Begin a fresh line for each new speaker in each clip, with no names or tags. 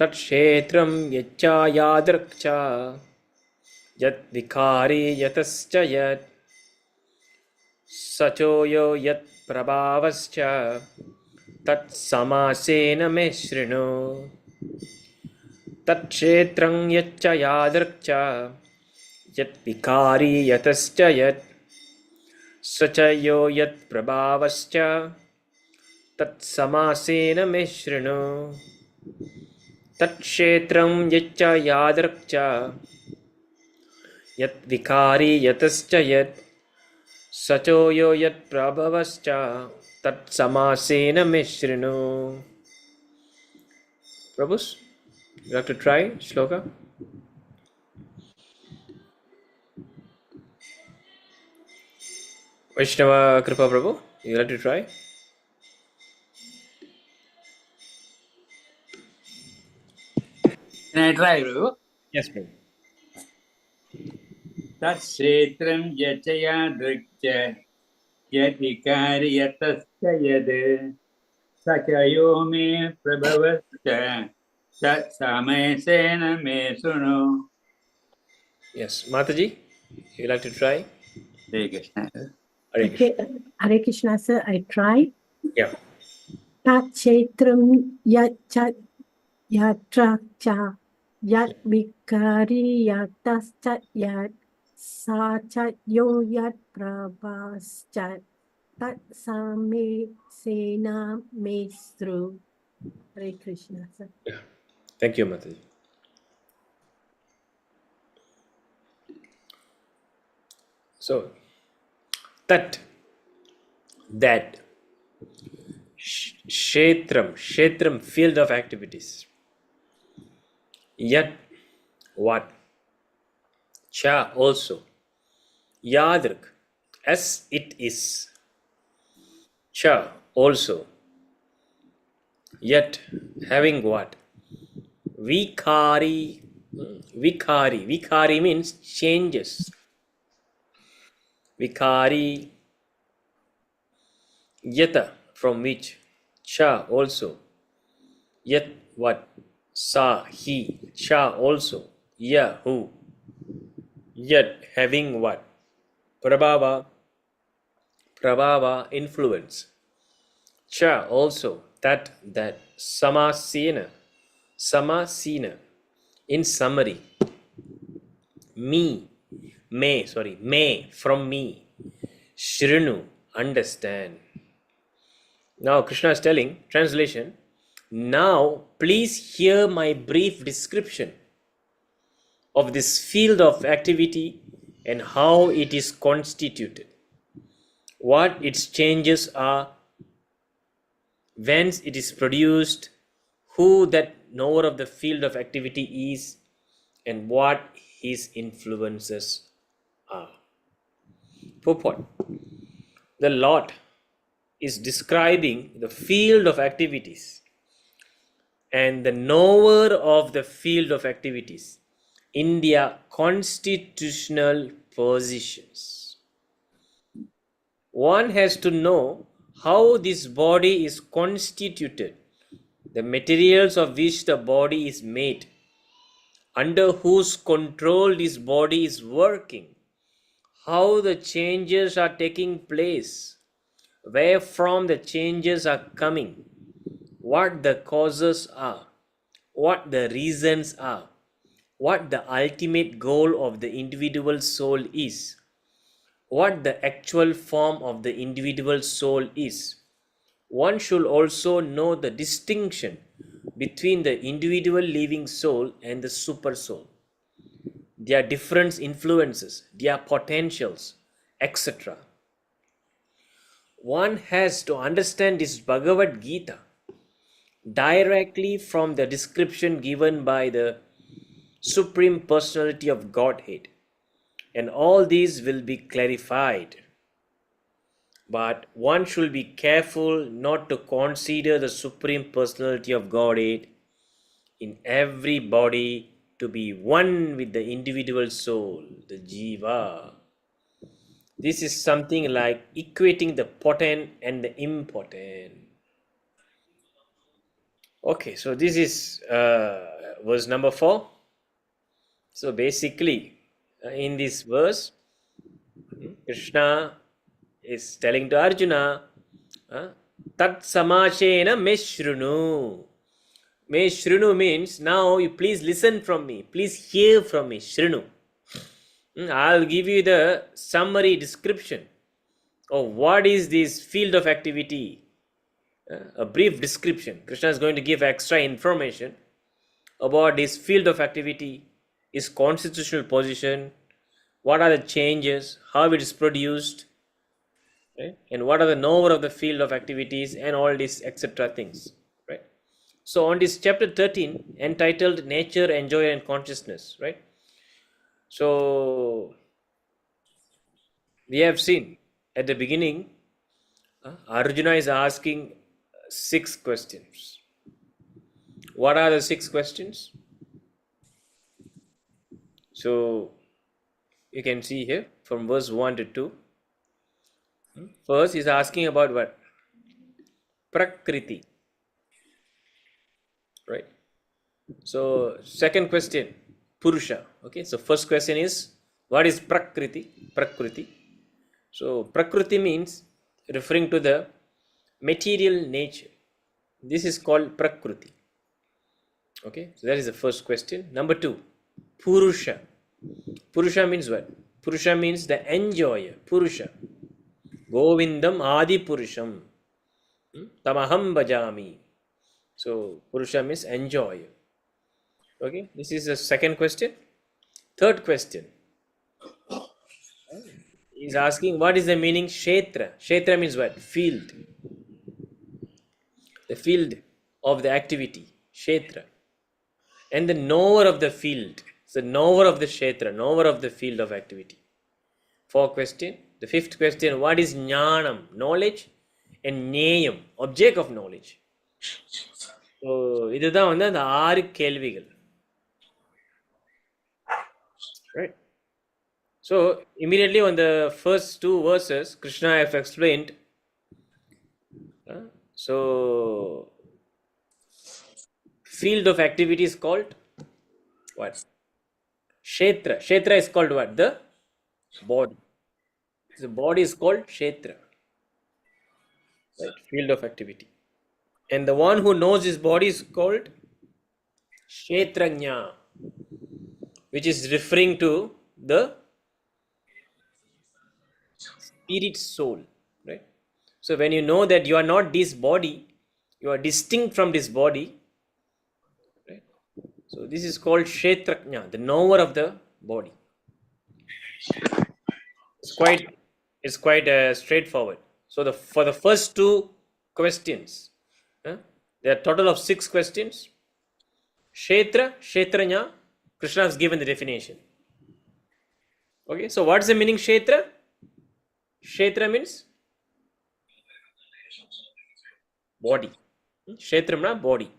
तत्क्षेत्रं यच्चायादृक् यत् विकारी यतश्च यत् सचोयो यत् प्रभावश्च तत् समासेन मे शृणु तत्क्षेत्रं यच्च यादृक् यत् विकारी यतश्च यत् सचयो यत् प्रभावश्च तत् समासेन मे शृणु तत्क्षेत्रं यच्च यादृक् यत् विकारी यतश्च यत् सचोयो यत् प्रभवश्च तत् समासेन मे शृणु. Prabhus, you have to try shloka. Vaishnava Kripa Prabhu, you have to try.
Can I try, Prabhu?
Yes, Prabhu.
तत्क्षेत्रं यचया दृक्च यद्विकारि यतश्च यद् सचयो मे प्रभवश्च तत्समयसेन मे शृणु.
Yes, Mataji, you like to try?
Hare Krishna.
Hare Krishna.
Okay, Hare Krishna, sir. I try.
Yeah.
Tat chetram yachat yatra cha yat vikari yatascha yat sachat yo yat prabhascha tat same sena mesru. Hare Krishna, sir.
Yeah. Thank you, Mataji. So, that Kshetram, field of activities. Yat, what? Cha, also. Yadrik, as it is. Cha, also. Yet, having what? Vikari means changes. Vikari, yata, from which? Cha, also. Yet, what? Sa, he. Cha, also. Ya, who. Yet, having what? Prabhava, influence. Cha, also. That. Samasena, in summary. May, from me. Shrinu, understand. Now Krishna is telling, translation, now please hear my brief description of this field of activity and how it is constituted, what its changes are, whence it is produced, who that knower of the field of activity is, and what his influences are. Purport. The Lord is describing the field of activities and the knower of the field of activities in their constitutional positions. One has to know how this body is constituted, the materials of which the body is made, under whose control this body is working, how the changes are taking place, where from the changes are coming, what the causes are, what the reasons are, what the ultimate goal of the individual soul is, what the actual form of the individual soul is. One should also know the distinction between the individual living soul and the super soul, their different influences, their potentials, etc. One has to understand this Bhagavad Gita directly from the description given by the Supreme Personality of Godhead, and all these will be clarified. But one should be careful not to consider the Supreme Personality of Godhead in every body to be one with the individual soul, the Jiva. This is something like equating the potent and the impotent. Okay, so this is verse number 4. So basically, in this verse, Krishna is telling to Arjuna, Tat samashena me shrunu. Me shrunu means now you please listen from me, please hear from me. Shrinu. I'll give you the summary description of what is this field of activity. A brief description. Krishna is going to give extra information about this field of activity, its constitutional position, what are the changes, how it is produced, right? And what are the knower of the field of activities and all these etc. things, right? So on this chapter 13 entitled Nature, Enjoy and Consciousness, right? So we have seen at the beginning, Arjuna is asking 6 questions. What are the 6 questions? So you can see here from verse 1 to 2. First is asking about what? Prakriti. Right. So second question, Purusha. Okay. So first question is what is Prakriti? Prakriti. So Prakriti means referring to the material nature. This is called Prakriti. Okay. So that is the first question. Number 2, Purusha. Purusha means what? Purusha means the enjoyer. Purusha. Govindam Adi Purusham. Tamaham Bhajami. So Purusha means enjoyer. Okay, this is the second question. Third question is asking what is the meaning Kshetra. Kshetra means what? Field. The field of the activity. Kshetra. And the knower of the field. So knower of the Kshetra, knower of the field of activity. Fourth question. The fifth question, what is Jnanam? Knowledge. And Nyayam, object of knowledge. So இதுதான் வந்து அந்த 6 கேள்விகள். Right. So immediately on the first 2 verses, Krishna have explained. So field of activity is called what? Kshetra. Kshetra is called what? The body. The body is called Kshetra. Right? Field of activity. And the one who knows his body is called Kshetrajna, which is referring to the spirit soul, right? So when you know that you are not this body, you are distinct from this body, right? So this is called Kshetrajna, the knower of the body. It's quite straightforward. So for the first 2 questions, there are a total of 6 questions. Kshetra, Kshetrajna, Krishna has given the definition. Okay, so what's the meaning Kshetra? Kshetra means body. Kshetramna, body.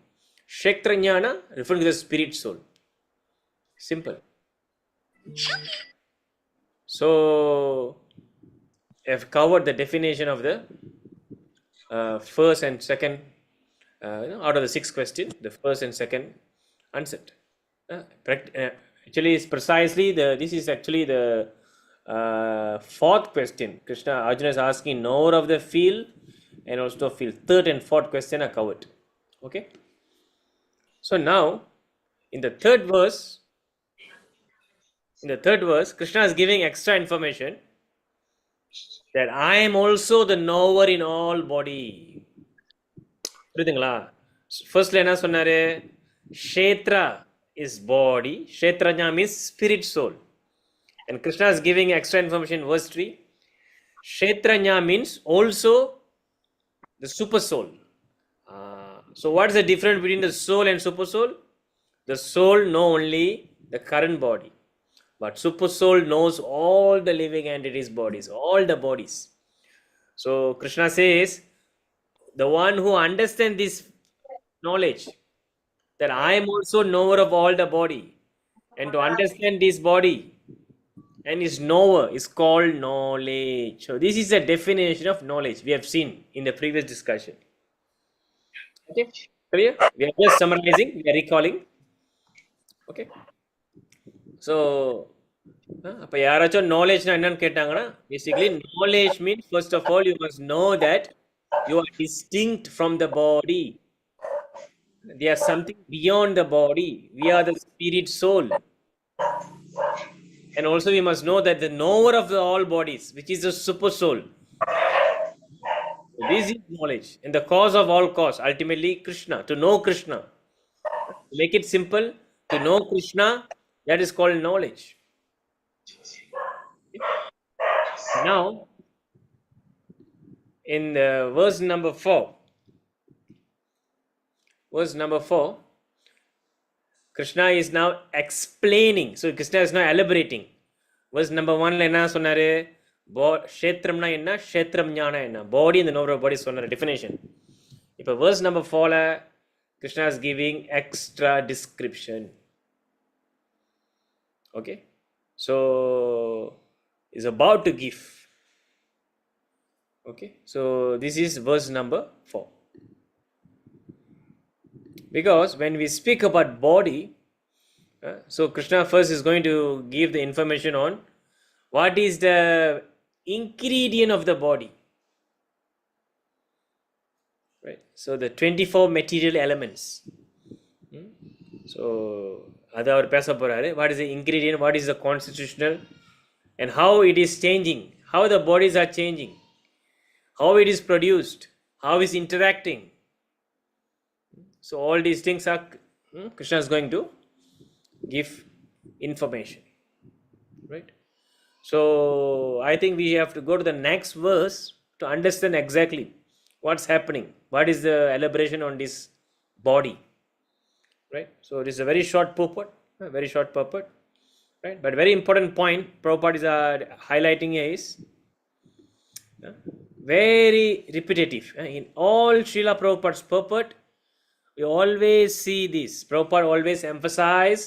Kshetrajnana, referring to the spirit soul. Simple. So I've covered the definition of the first and second, out of the 6 questions, the first and second answered. Actually, it's precisely this is actually the 4th question. Krishna, Arjuna is asking knower of the field and also field. 3rd and 4th question are covered. Okay. So now, in the third verse, Krishna is giving extra information that I am also the knower in all body. புரியுதுங்களா? Firstly என்ன சொன்னாரு? Kshetra is body. Kshetrajna means spirit soul. And Krishna is giving extra information in verse 3. Kshetrajna means also the super soul. So what's the difference between the soul and super soul? The soul know only the current body. But super soul knows all the living entities' bodies, all the bodies. So Krishna says, the one who understands this knowledge, that I am also knower of all the body, and to understand this body and his knower is called knowledge. So this is the definition of knowledge we have seen in the previous discussion. Okay. Clear? We are just summarizing, we are recalling. Okay. So, அப்போ யாராச்சும் நாலேஜ்னா என்னன்னு கேட்டாங்கன்னா basically knowledge means first of all you must know that you are distinct from the body. They are something beyond the body. We are the spirit soul. And also we must know that the knower of the all bodies, which is the super soul. This is knowledge. And the cause of all cause, ultimately Krishna. To know Krishna. To make it simple, to know Krishna, that is called knowledge. Now, in verse number 4, Krishna is now explaining. So Krishna is now elaborating. Verse number 1 என்ன சொன்னாரு? க்ஷேத்திரம்னா என்ன, க்ஷேத்திரம் ஞானா என்ன, பாடி இந்த நோவர் பாடி சொன்னார் definition. இப்போ verse number 4ல Krishna is giving extra description. Okay, so is about to give. Okay, so this is verse number 4. Because when we speak about body, so Krishna first is going to give the information on what is the ingredient of the body, right? So the 24 material elements. So அது அவர் பேச போறாரு. What is the ingredient, what is the constitutional, and how it is changing, how the bodies are changing, how it is produced, how is interacting. So all these things are Krishna is going to give information, right? So I think we have to go to the next verse to understand exactly what's happening, what is the elaboration on this body, right? So it is a very short purport, right? But very important point Prabhupada is highlighting here is very repetitive. In all Srila Prabhupada's purport, we always see this. Prabhupada always emphasize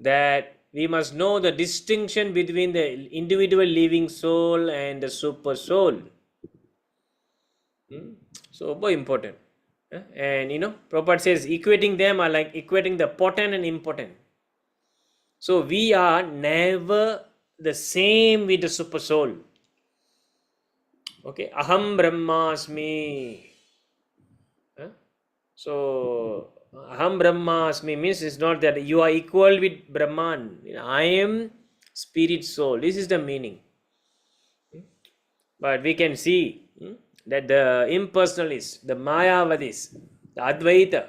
that we must know the distinction between the individual living soul and the super soul. So very important. And Prabhupada says equating them are like equating the potent and impotent. So we are never the same with the super soul. Okay, aham brahmasmi. So aham brahmasmi means it's not that you are equal with Brahman. I am spirit soul. This is the meaning. But we can see that the impersonalists, the Mayavadis, the Advaita,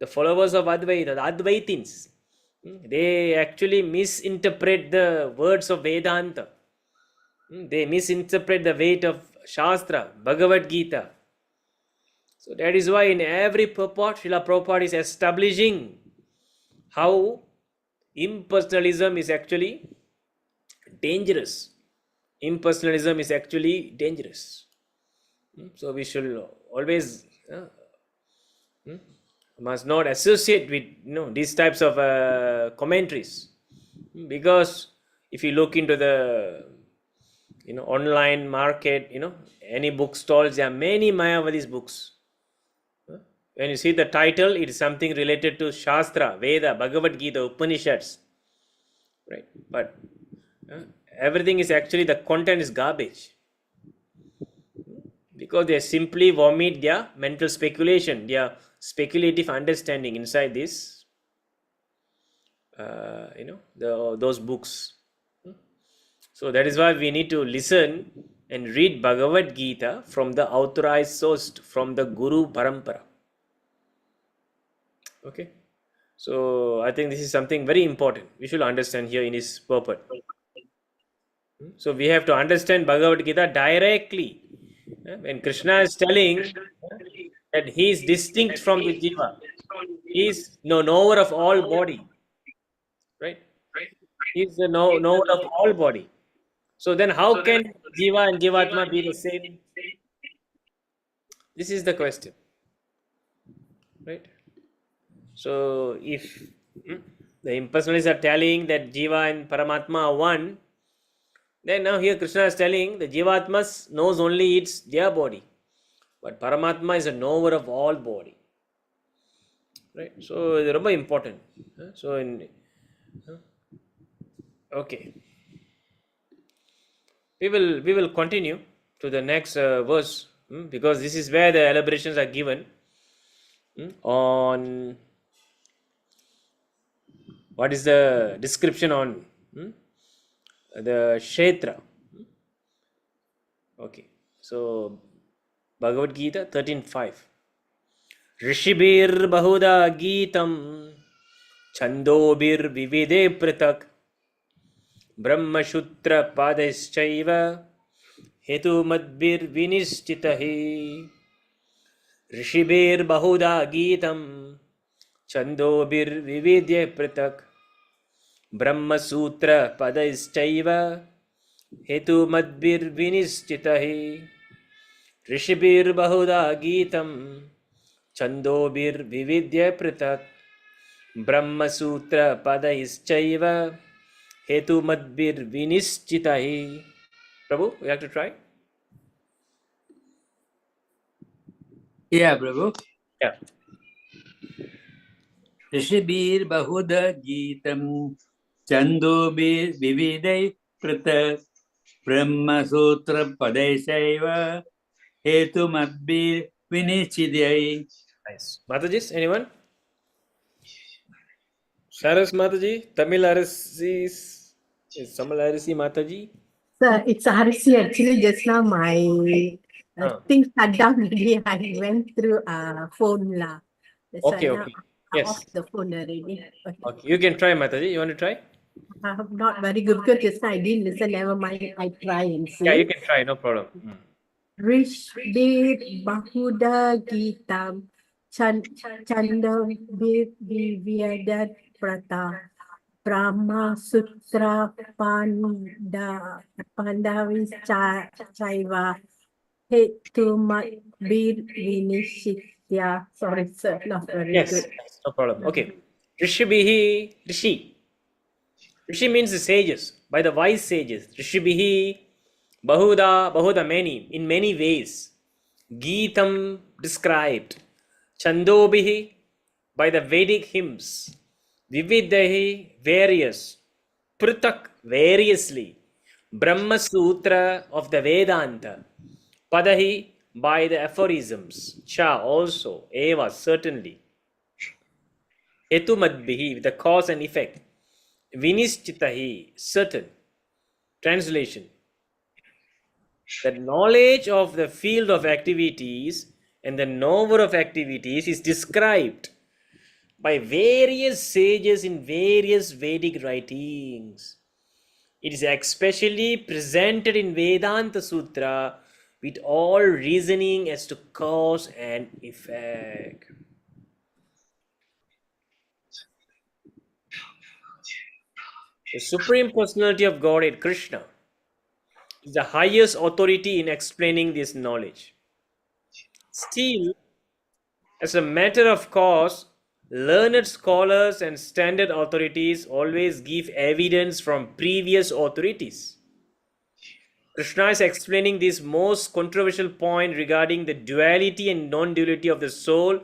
the followers of Advaita, the Advaitins, they actually misinterpret the words of Vedanta. They misinterpret the weight of Shastra, Bhagavad Gita. So that is why in every purport, Srila Prabhupada is establishing how impersonalism is actually dangerous. Impersonalism is actually dangerous. So we should always must not associate with these types of commentaries, because if you look into the online market, any bookstores, there are many Mayavadis books. When you see the title, it is something related to Shastra, Veda, Bhagavad Gita, Upanishads, right? But everything is actually, the content is garbage, because they simply vomit their mental speculation, their speculative understanding inside this, those books. So that is why we need to listen and read Bhagavad Gita from the authorized source, from the Guru Parampara. Okay, so I think this is something very important we should understand here in this purport. So we have to understand Bhagavad Gita directly. When Krishna is telling that he is distinct from the Jiva, he is knower of all body, right? He is the knower of all body. So then how can Jiva and Jivatma be the same? This is the question, right? So if the impersonalists are telling that Jiva and Paramatma are one, then now here Krishna is telling the Jivatmas knows only their body, but Paramatma is a knower of all body. right? So it's ரொம்ப important. So in okay, we will continue to the next verse, because this is where the elaborations are given on what is the description on the Kshetra. Okay, so Bhagavad Gita 13:5. ऋषिभिर् बहुधा गीतं छन्दोभिर्विविधे पृथक् ब्रह्मसूत्रपादैश्चैव हेतुमद्भिर्विनिश्चितैः ऋषिभिर्बहुधा गीतं छन्दोभिर्विविधे पृथक् ब्रह्मसूत्रपदैश्चैव हेतुमद्भिर्विनिश्चितैः ऋषिभिर्बहुधा गीतं छन्दोभिर्विविध्य पृथक् ब्रह्मसूत्रपदैश्चैव हेतुमद्भिर्विनिश्चितैः. Prabhu, you have to try.
Yeah, Prabhu.
Yeah.
ऋषिभिर् बहुध गीतं छन्दोभिर् विविधैः पृथक् ब्रह्मसूत्रपदैश्चैव हेतुमद्भिर् विनिश्चितैः.
Nice. Mataji, anyone? Saras Mataji, Tamil Arasi, Tamil Arasi Mataji.
So it's RC actually just now my thing shut down already. I went through phone lah.
Okay, okay. Yes.
Off the phone already.
Okay, you can try Mataji. You want to try?
I'm not very good because just now I didn't listen. Never mind. I try and see.
Yeah, you can try. No problem.
Rishbir Bahuda Gitam Chanda Vivyadat Prata Brahma Sutra Pandavis Chaiva Hetuma Bir Vinishitya. Sorry, sir, not very
Yes,
good.
no problem. Okay. Rishibhihi, Rishi. Rishi means the sages, by the wise sages. Rishibhihi, Bahuda, many, in many ways. Geetam, described. Chandobhihi, by the Vedic hymns. Vividahi, various. Prithak, variously. Brahma Sutra of the Vedanta. Padahi, by the aphorisms. Cha, also. Eva, certainly. Hetumadbihi, with the cause and effect. Vinishchitahi, certain. Translation. The knowledge of the field of activities and the knower of activities is described by various sages in various Vedic writings. It is especially presented in Vedanta Sutra with all reasoning as to cause and effect. The Supreme Personality of Godhead, Krishna, is the highest authority in explaining this knowledge. Still, as a matter of course, learned scholars and standard authorities always give evidence from previous authorities. Krishna is explaining this most controversial point regarding the duality and non-duality of the soul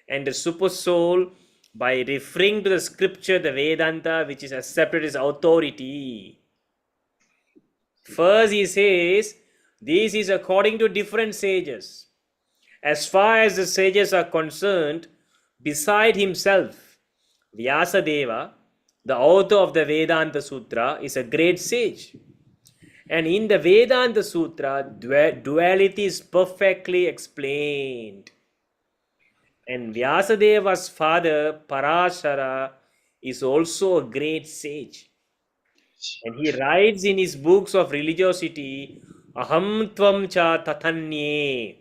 and the super soul by referring to the scripture, the Vedanta, which is accepted as authority. First, he says, this is according to different sages. As far as the sages are concerned, beside himself, Vyasadeva, the author of the Vedanta Sutra, is a great sage. And in the Vedanta Sutra, duality is perfectly explained. And Vyasadeva's father, Parashara, is also a great sage. And he writes in his books of religiosity, Aham Tvam Cha Tathanye.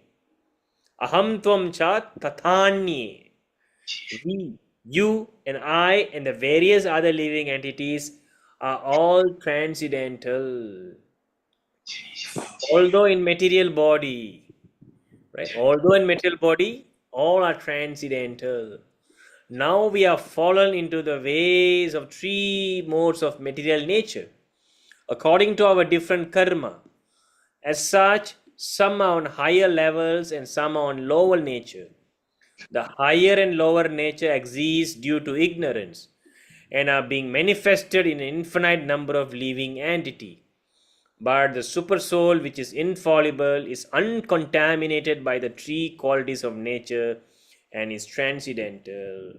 Aham Tvam Cha Tathanye. We, you and I and the various other living entities are all transcendental. Although in material body, right? Although in material body, all are transcendental. Now we have fallen into the ways of three modes of material nature, according to our different karma. As such, some are on higher levels and some are on lower nature. The higher and lower nature exist due to ignorance and are being manifested in an infinite number of living entity. But the super soul, which is infallible, is uncontaminated by the three qualities of nature and is transcendental.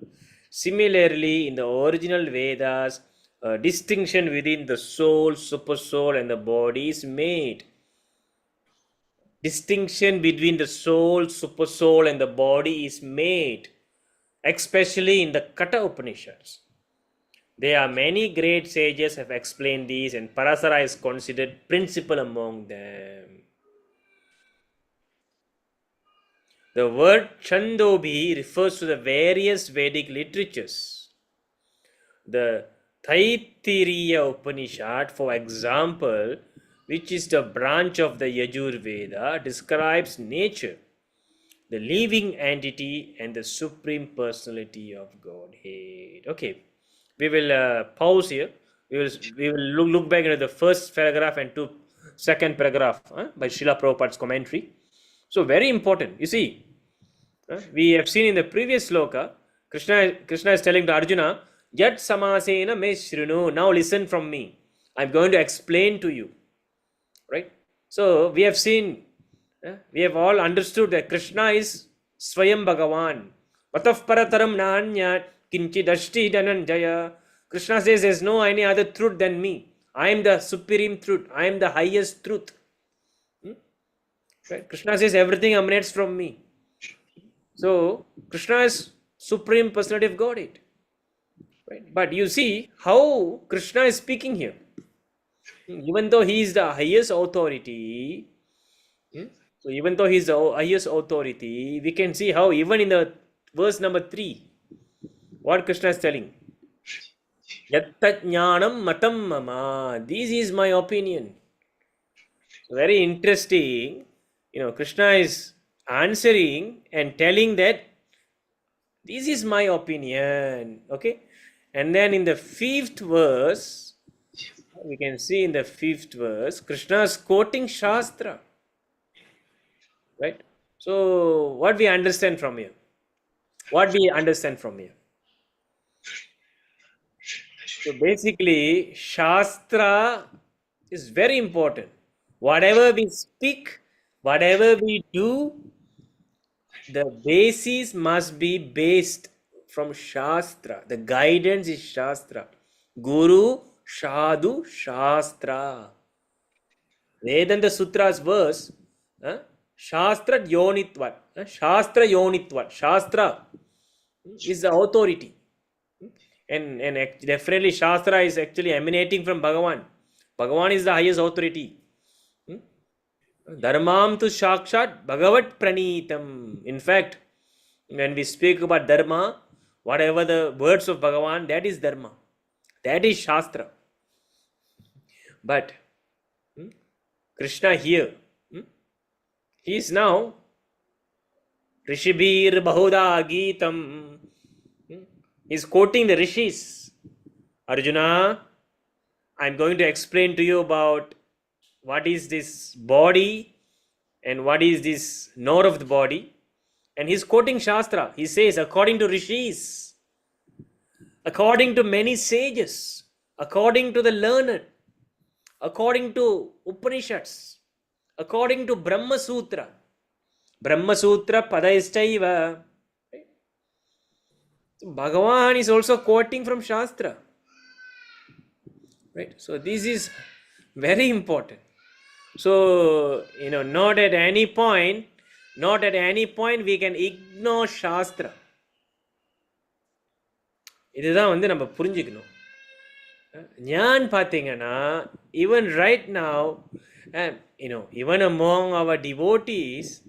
Similarly, in the original Vedas, a distinction within the soul, super soul, and the body is made. Distinction between the soul, super soul, and the body is made, especially in the Kata Upanishads. There are many great sages have explained these, and Parasara is considered principal among them. The word Chandobhi refers to the various Vedic literatures. The Taittiriya Upanishad, for example, which is the branch of the Yajur Veda, describes nature, the living entity, and the supreme personality of Godhead. Okay, we will pause here. We will look back into the first paragraph and to second paragraph by Srila Prabhupada's commentary. So very important. You see, we have seen in the previous sloka, Krishna is telling to Arjuna, Yat samasena me shrinu. Now listen from me. I'm going to explain to you. Right? So we have seen, we have all understood that Krishna is Swayam Bhagavan. Pataf parataram naanyat kinchidashti dhananjaya. Krishna says there's no any other truth than me. I am the supreme truth. I am the highest truth. Right? Krishna says everything emanates from me. So Krishna is supreme personality of Godhead. Right? But you see how Krishna is speaking here. Even though he is the highest authority, so even though he is the highest authority, we can see how even in the verse number 3, what Krishna is telling. Yatta jnanam matam mama. This is my opinion. So very interesting. Krishna is answering and telling that this is my opinion. Okay. And then in the 5th verse, we can see in the 5th verse, Krishna is quoting Shastra. Right? So, what we understand from here? What we understand from here? So, basically, Shastra is very important. Whatever we speak, whatever we do, the basis must be based from Shastra. The guidance is Shastra. Guru, Shadu, Shastra. Vedanta Sutras verse, Shastra Yonitvat. Shastra Yonitvat. Shastra is the authority. And definitely Shastra is actually emanating from Bhagavan. Bhagavan is the highest authority. Dharmam tu Shakshat Bhagavat Pranitam. In fact, when we speak about Dharma, whatever the words of Bhagavan, that is Dharma. That is Shastra. But Krishna here, he is now Rishibir Bahuda Geetam. He is quoting the rishis. Arjuna, I am going to explain to you about what is this body and what is this knower of the body. And he is quoting Shastra. He says, according to rishis, according to many sages, according to the learned, according to Upanishads, according to Brahma Sutra, Padaischaiva. Bhagavan is also quoting from Shastra. Right? So this is very important. So, not at any point we can ignore Shastra. இதுதான் நம்ம புரிஞ்சுக்கணும். ஞான் பார்த்தீங்கன்னா, even right now, even among our devotees,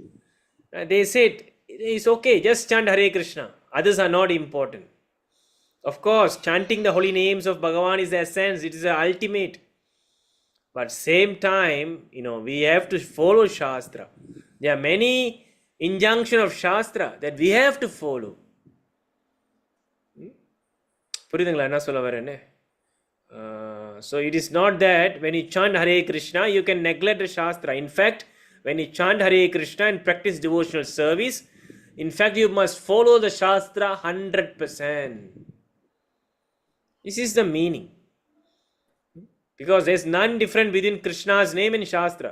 they said, it's okay, just chant Hare Krishna. Others are not important. Of course, chanting the holy names of Bhagavan is the essence, it is the ultimate. But same time, we have to follow Shastra. There are many injunctions of Shastra that we have to follow. புரியுதுங்களா என்ன சொல்ல வரேன்னு? So it is not that when you chant Hare Krishna, you can neglect the Shastra. In fact, when you chant Hare Krishna and practice devotional service, In fact, you must follow the Shastra 100%. This is the meaning. Because there's none different within Krishna's name in Shastra.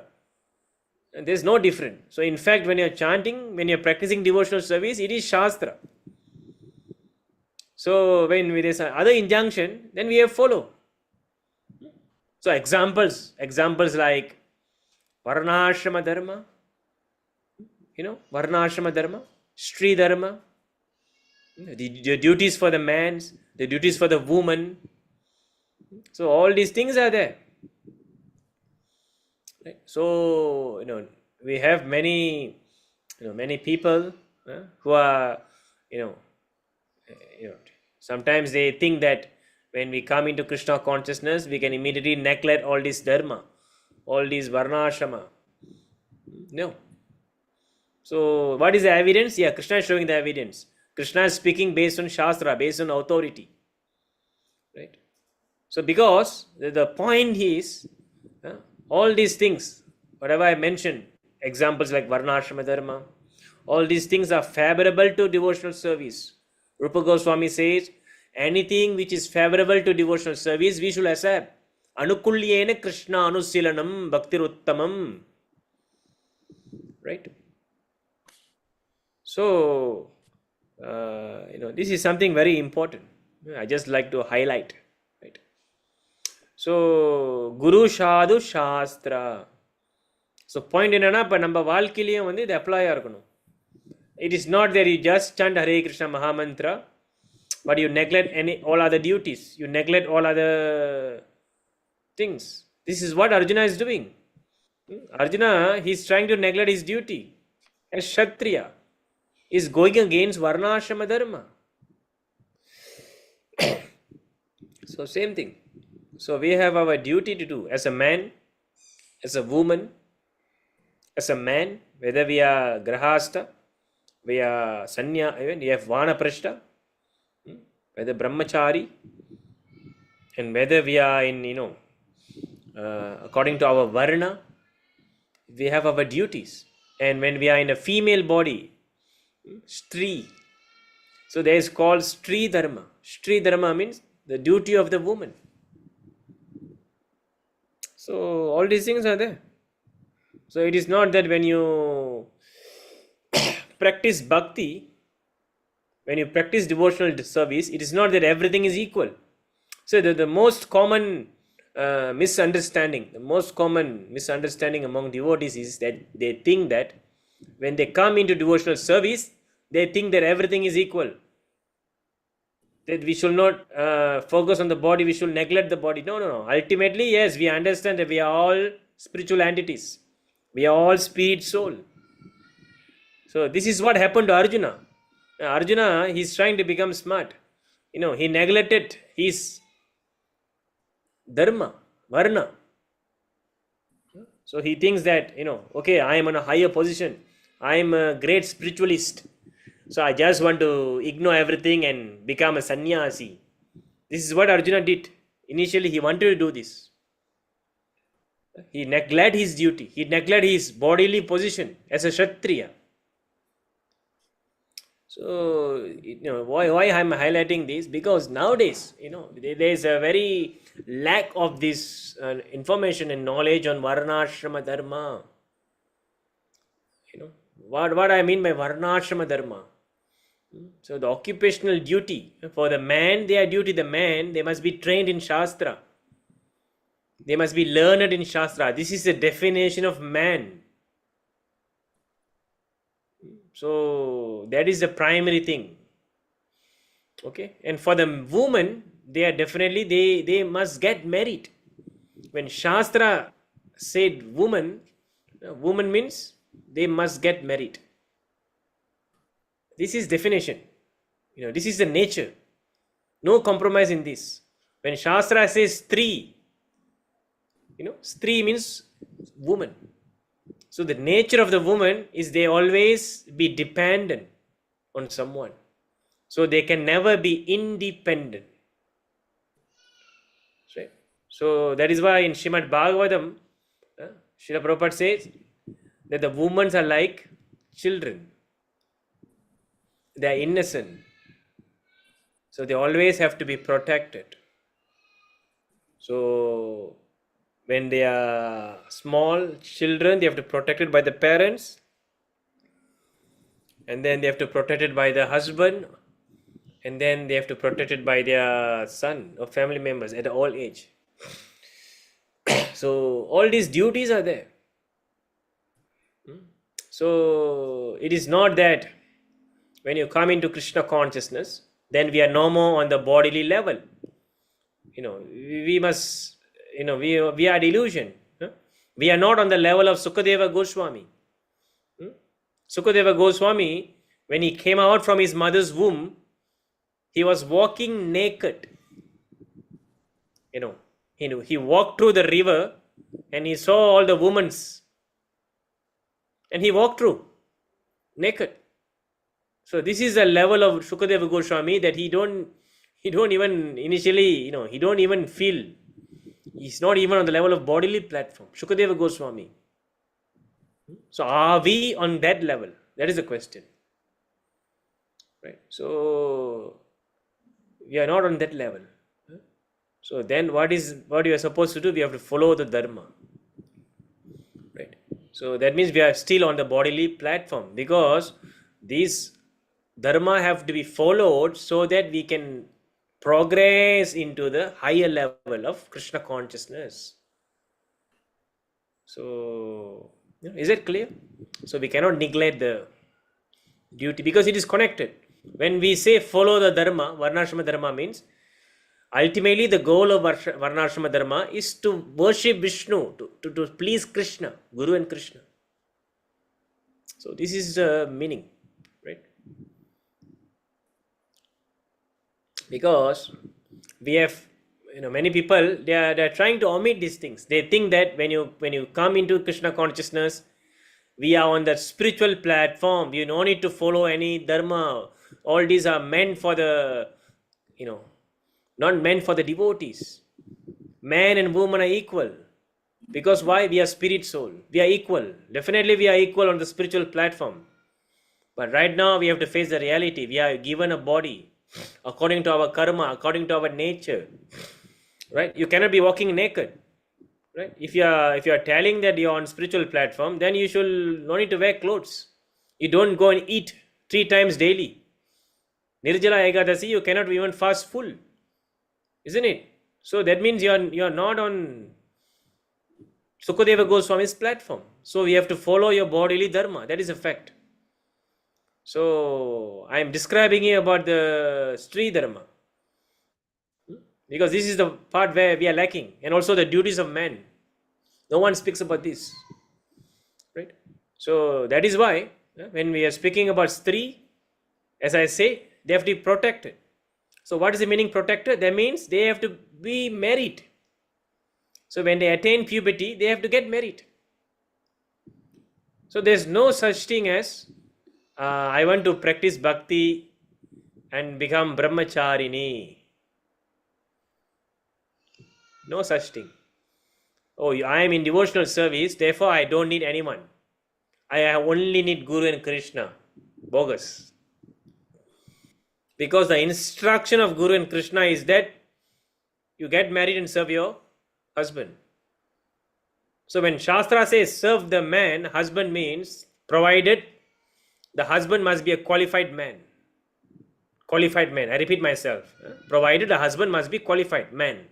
And there's no different. So, in fact, when you're chanting, when you're practicing devotional service, it is Shastra. So, when there's other injunction, then we have follow. So, examples like Varnashrama Dharma, Varnashrama Dharma, Stri Dharma, the duties for the man, the duties for the woman. So, all these things are there. Right? So, we have many people who are, sometimes they think that when we come into Krishna consciousness, we can immediately neglect all this dharma, all these varnashrama. No. So, what is the evidence? Yeah, Krishna is showing the evidence. Krishna is speaking based on Shastra, based on authority. Right? So, because the point is, all these things, whatever I mentioned, examples like Varnashrama Dharma, all these things are favorable to devotional service. Rupa Goswami says, anything which is favorable to devotional service, we should accept. Anukulyena Krishna Anusilanam Bhaktiruttamam. Right? So, this is something very important. I just like to highlight. Right? So, Guru Shadu Shastra. So, point என்னன்னா இப்போ நம்ம வாழ்க்கையிலையும் வந்து இது apply ஆகணும். It is not that you just chant Hare Krishna Mahamantra, but you neglect all other duties. You neglect all other things. This is what Arjuna is doing. Arjuna, he is trying to neglect his duty as Kshatriya. He is going against Varnashrama Dharma. So, same thing. So, we have our duty to do as a man, as a woman, as a man, whether we are Grahasta, we are Sanya, even we have Vanaprashta, whether Brahmachari, and whether we are in, according to our Varna, we have our duties. And when we are in a female body, Stri, so there is called Stri Dharma. Stri Dharma means the duty of the woman. So, all these things are there. So, it is not that when you practice bhakti, when you practice devotional service, it is not that everything is equal. So, the most common misunderstanding among devotees is that they think that when they come into devotional service, they think that everything is equal. That we should not focus on the body, we should neglect the body. No. Ultimately, yes, we understand that we are all spiritual entities. We are all spirit soul. So, this is what happened to Arjuna. Arjuna, he is trying to become smart. He neglected his dharma, varna. So, he thinks that, okay, I am on a higher position. I am a great spiritualist. So, I just want to ignore everything and become a sannyasi. This is what Arjuna did. Initially, he wanted to do this. He neglected his duty. He neglected his bodily position as a Kshatriya. So, why I am highlighting this? Because nowadays, there is a very lack of this information and knowledge on Varnashrama Dharma. What I mean by Varnashrama Dharma? So, the occupational duty for the man, they must be trained in Shastra. They must be learned in Shastra. This is the definition of man. So, that is the primary thing. Okay. And for the woman, they must get married. When Shastra said woman means they must get married. This is definition. This is the nature. No compromise in this. When Shastra says Stri, Stri means woman. So the nature of the woman is they always be dependent on someone. So they can never be independent. Right? So that is why in Srimad Bhagavatam, Srila Prabhupada says that the women are like children. they are innocent. So they always have to be protected. So when they are small children, they have to be protected by the parents, and then they have to be protected by the husband, and then they have to be protected by their son or family members at all age. So all these duties are there. So it is not that when you come into Krishna consciousness, then we are no more on the bodily level. We must, we are delusion. We are not on the level of Sukadeva Goswami. Sukadeva Goswami, when he came out from his mother's womb, he was walking naked. He walked through the river and he saw all the women, and he walked through naked. So this is the level of Sukadeva Goswami that he don't even initially, he don't even feel. He's not even on the level of bodily platform. Sukadeva Goswami. So are we on that level? That is the question. Right. So we are not on that level. So then what you are supposed to do? We have to follow the dharma. Right. So that means we are still on the bodily platform, because these dharma have to be followed so that we can progress into the higher level of Krishna consciousness. So is it clear? So we cannot neglect the duty, because it is connected. When we say follow the dharma, varnashrama dharma means ultimately the goal of varnashrama dharma is to worship Vishnu, to please Krishna, Guru and Krishna. So this is the meaning, right? Because we have, many people, they are trying to omit these things. They think that when you come into Krishna consciousness, we are on the spiritual platform. You don't need to follow any dharma. All these are meant for the, not meant for the devotees. Man and woman are equal. Because why? We are spirit soul. We are equal. Definitely we are equal on the spiritual platform. But right now we have to face the reality. We are given a body according to our karma, according to our nature. Right? You cannot be walking naked. Right? If you are telling that you are on spiritual platform, then you should no need to wear clothes. You don't go and eat 3 times daily. Nirjala Ekadasi, you cannot even fast full. Isn't it? So that means you are not on Sukadeva Goswami's platform. So we have to follow your bodily dharma. That is a fact. So I am describing here about the Sri dharma, because this is the part where we are lacking, and also the duties of man. No one speaks about this, right? So that is why when we are speaking about Sri, as I say, they have to be protected. So what is the meaning protected? That means they have to be married. So when they attain puberty, they have to get married. So there's no such thing as I want to practice bhakti and become brahmacharini. No such thing. Oh, I am in devotional service, therefore I don't need anyone. I only need Guru and Krishna. Bogus. Because the instruction of Guru and Krishna is that you get married and serve your husband. So when Shastra says serve the man, husband means provided the husband must be a qualified man. Qualified man. I repeat myself. Provided the husband must be qualified man.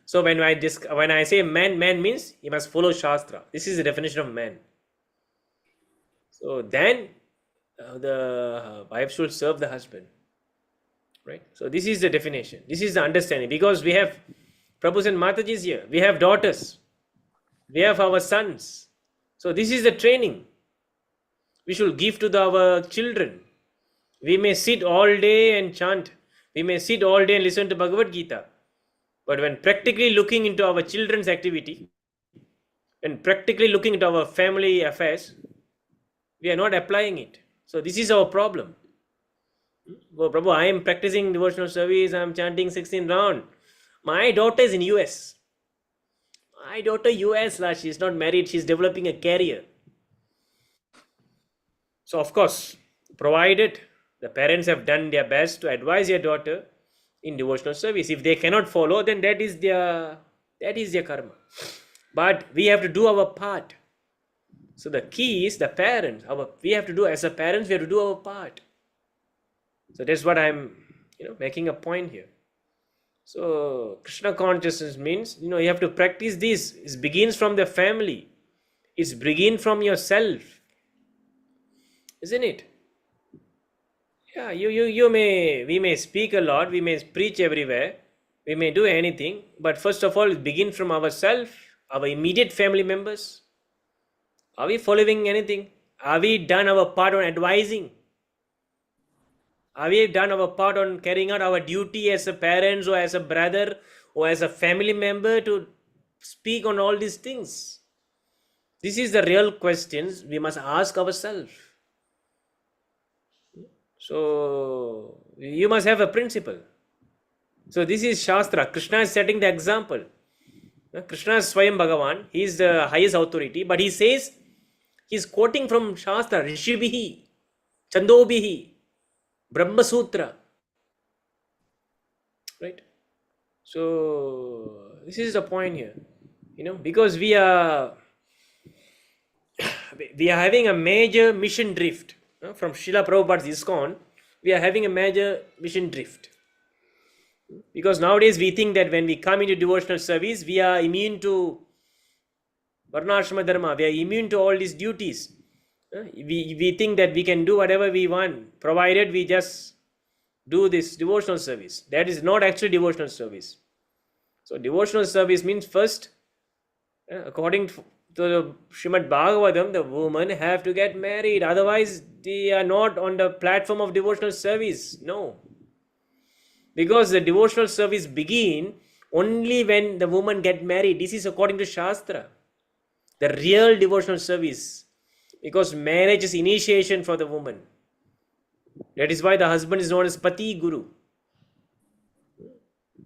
So when I say man means he must follow Shastra. This is the definition of man. So then the wife should serve the husband. Right? So this is the definition. This is the understanding. Because we have Prabhus and Matajis here. We have daughters. We have our sons. So this is the training we should give to our children. We may sit all day and chant. We may sit all day and listen to Bhagavad Gita. But when practically looking into our children's activity and practically looking into our family affairs, we are not applying it. So this is our problem. Oh, Prabhu, I am practicing devotional service. I am chanting 16 round. My daughter is in US. My daughter US, she is not married. She is developing a career. So of course, provided The parents have done their best to advise their daughter in devotional service. If they cannot follow, then that is their karma. But we have to do our part. So the key is the parents. We have to do, as a parents, we have to do our part. So that's what I'm making a point here. So Krishna consciousness means you have to practice this. It begins from the family. It's begin from yourself, isn't it? Yeah, we may speak a lot, we may preach everywhere, we may do anything, but first of all, begin from ourselves, our immediate family members. Are we following anything? Are we done our part on advising? Are we done our part on carrying out our duty as a parents or as a brother or as a family member to speak on all these things? This is the real questions we must ask ourselves. So you must have a principle. So this is Shastra. Krishna is setting the example. Krishna is Swayam Bhagavan. He is the highest authority. But he says, he is quoting from Shastra. Rishibhihi, Chandobihi, Brahma Sutra. Right? So this is the point here. Because we are having a major mission drift. From Srila Prabhupada's ISKCON, we are having a major mission drift. Because nowadays we think that when we come into devotional service, we are immune to Varnashrama Dharma, we are immune to all these duties. We think that we can do whatever we want, provided we just do this devotional service. That is not actually devotional service. So devotional service means first, according to the Srimad Bhagavatam, the women have to get married. Otherwise, they are not on the platform of devotional service. No. Because the devotional service begin only when the woman get married. This is according to Shastra. The real devotional service. Because marriage is initiation for the woman. That is why the husband is known as Pati Guru.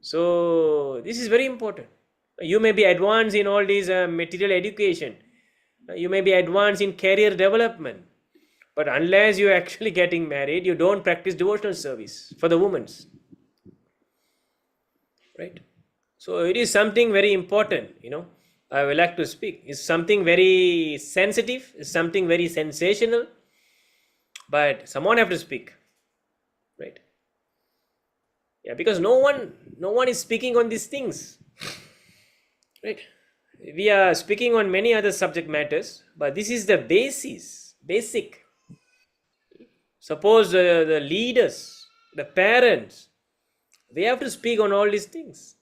So, this is very important. You may be advanced in all these material education. You may be advanced in career development. But unless you are actually getting married, you don't practice devotional service for the women. Right? So it is something very important, I would like to speak. It's something very sensitive, it's something very sensational. But someone have to speak. Right? Yeah, because no one is speaking on these things. Right? We are speaking on many other subject matters, but this is the basic. Suppose the leaders, the parents, they have to speak on all these things.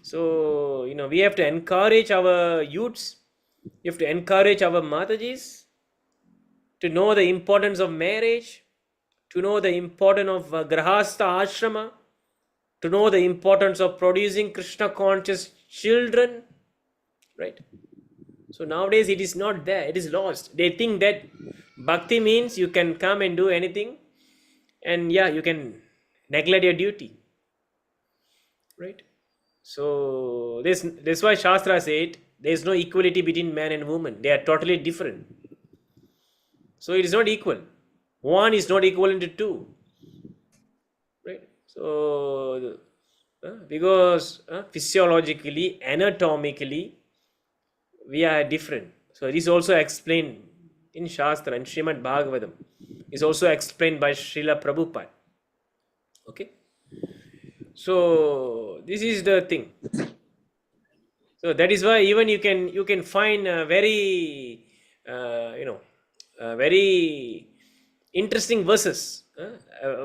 So, we have to encourage our youths, we have to encourage our Matajis to know the importance of marriage, to know the importance of Grahastha Ashrama, to know the importance of producing Krishna conscious children, right? So nowadays it is not there, it is lost. They think that bhakti means you can come and do anything and you can neglect your duty, right? So that's why Shastra said there is no equality between man and woman. They are totally different. So it is not equal. One is not equivalent to two, right? So because physiologically, anatomically, we are different. So this is also explained in Shastra and Srimad Bhagavatam. Is also explained by Srila Prabhupada. Okay. So this is the thing. So that is why even you can find a very very interesting verses,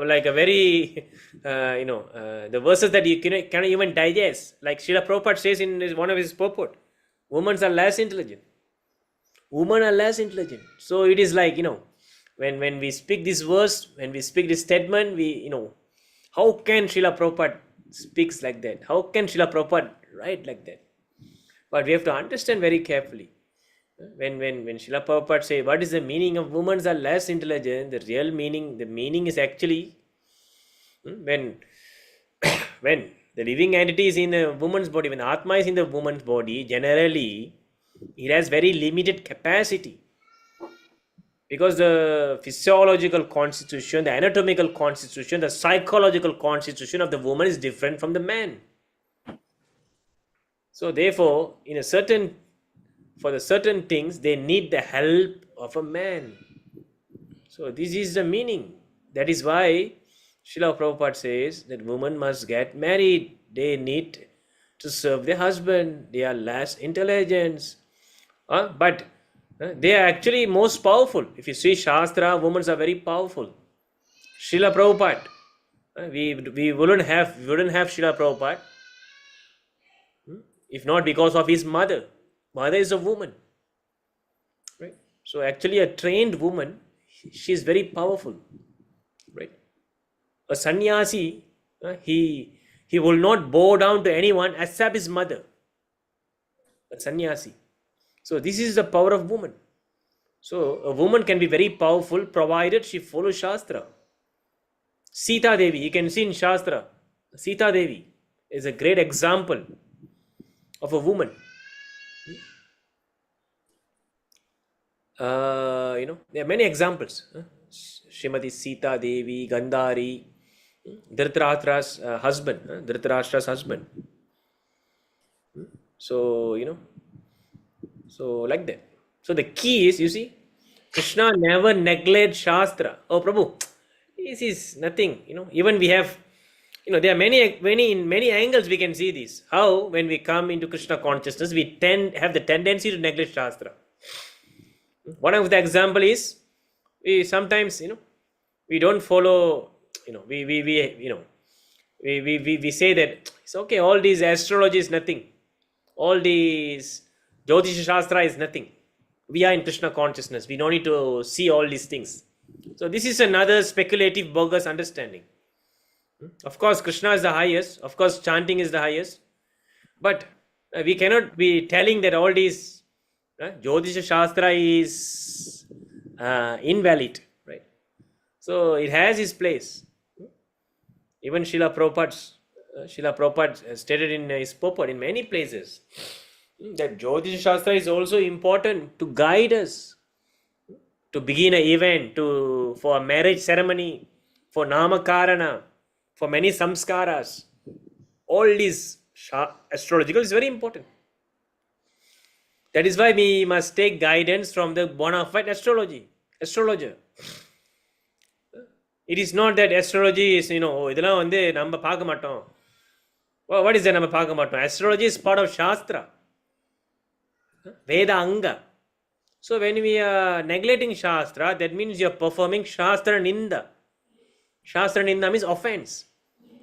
like a very the verses that you cannot even digest. Like Srila Prabhupada says in one of his purport, women are less intelligent. Women are less intelligent. So it is like when we speak this verse, when we speak this statement, we how can Srila Prabhupada speaks like that? How can Srila Prabhupada write like that? But we have to understand very carefully. When Srila Prabhupada say what is the meaning of women are less intelligent, the real meaning, the meaning is actually when the living entity is in a woman's body, when Atma is in the woman's body, generally it has very limited capacity. Because the physiological constitution, the anatomical constitution, the psychological constitution of the woman is different from the man. So therefore, for the certain things, they need the help of a man. So this is the meaning. That is why Srila Prabhupada says that women must get married. They need to serve their husband. They are less intelligent. But they are actually most powerful. If you see Shastra, women are very powerful. Srila Prabhupada, we wouldn't have Srila Prabhupada if not because of his mother. Mother is a woman. Right? So actually a trained woman, she is very powerful. Right? A sannyasi, he will not bow down to anyone except his mother. A sannyasi. So this is the power of woman. So a woman can be very powerful provided she follows Shastra. Sita Devi, you can see in Shastra, Sita Devi is a great example of a woman. There are many examples. Srimati Sita Devi, Gandhari, Dhritarashtra's husband, Dhritarashtra's husband. So, so like that. So the key is, you see, Krishna never neglects Shastra. Oh, Prabhu, this is nothing. Even we have, there are many angles we can see this. How, when we come into Krishna consciousness, we have the tendency to neglect Shastra. One of the example is, we sometimes, we don't follow, we say that it's okay, all these astrology is nothing. All these Jyotisha Shastra is nothing. We are in Krishna consciousness. We don't need to see all these things. So this is another speculative bogus understanding. Of course, Krishna is the highest. Of course, chanting is the highest. But we cannot be telling that all these Jyotisha Shastra is invalid. Right? So it has its place. Even Srila Prabhupada stated in his purport in many places that Jyotisha Shastra is also important to guide us to begin an event, for a marriage ceremony, for namakarana, for many samskaras. All these astrological is very important. That is why we must take guidance from the bona fide astrologer. It is not that astrology is, இதெல்லாம் வந்து நம்ம பார்க்க மாட்டோம். What is that நம்ம பார்க்க மாட்டோம்? Astrology is part of Shastra. Veda Anga. So when we are neglecting Shastra, that means you are performing Shastra Ninda. Shastra Ninda means offense.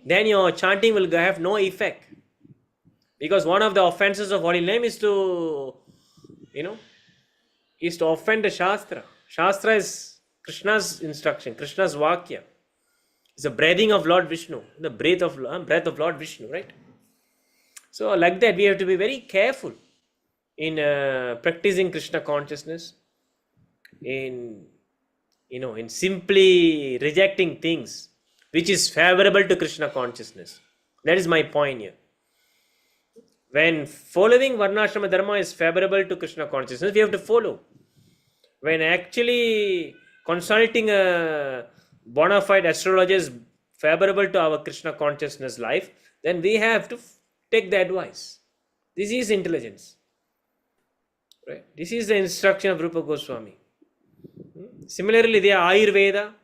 Then your chanting will have no effect. Because one of the offenses of holy name is to offend the Shastra. Shastra is Krishna's instruction, Krishna's Vakya. It's the breathing of Lord Vishnu, the breath of Lord Vishnu, right? So like that, we have to be very careful in practicing Krishna consciousness, in simply rejecting things which is favorable to Krishna consciousness. That is my point here. When following Varnashrama Dharma is favorable to Krishna consciousness, we have to follow. When actually consulting a bona fide astrologer is favorable to our Krishna consciousness life, then we have to take the advice. This is intelligence. Right? This is the instruction of Rupa Goswami. Similarly, there are Ayurveda.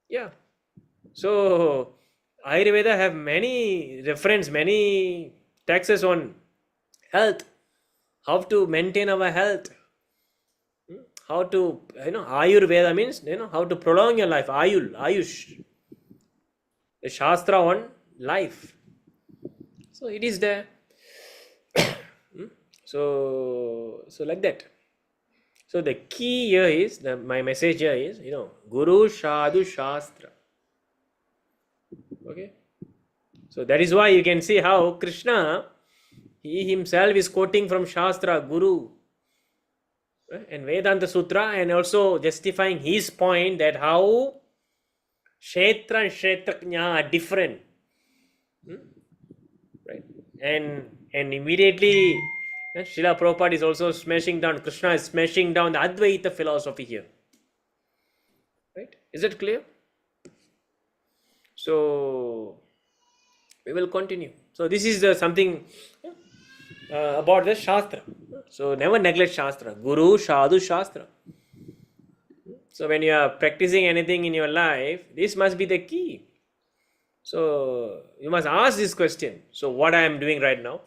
Yeah. So, Ayurveda have many texts on health, how to maintain our health. How to, Ayurveda means, how to prolong your life. Ayush. The Shastra on life. So it is there. So like that. So the key here is, my message here is, Guru Sadhu Shastra. Okay. So that is why you can see how Krishna, he himself is quoting from Shastra, Guru, and Vedanta Sutra, and also justifying his point that how Kshetra and Kshetraknya are different. Right? And immediately Srila Prabhupada is also smashing down, Krishna is smashing down the Advaita philosophy here. Is that clear? So we will continue. So this is the something about the Shastra. So never neglect Shastra. Guru, Sadhu, Shastra. So when you are practicing anything in your life, this must be the key. So you must ask this question. So what I am doing right now?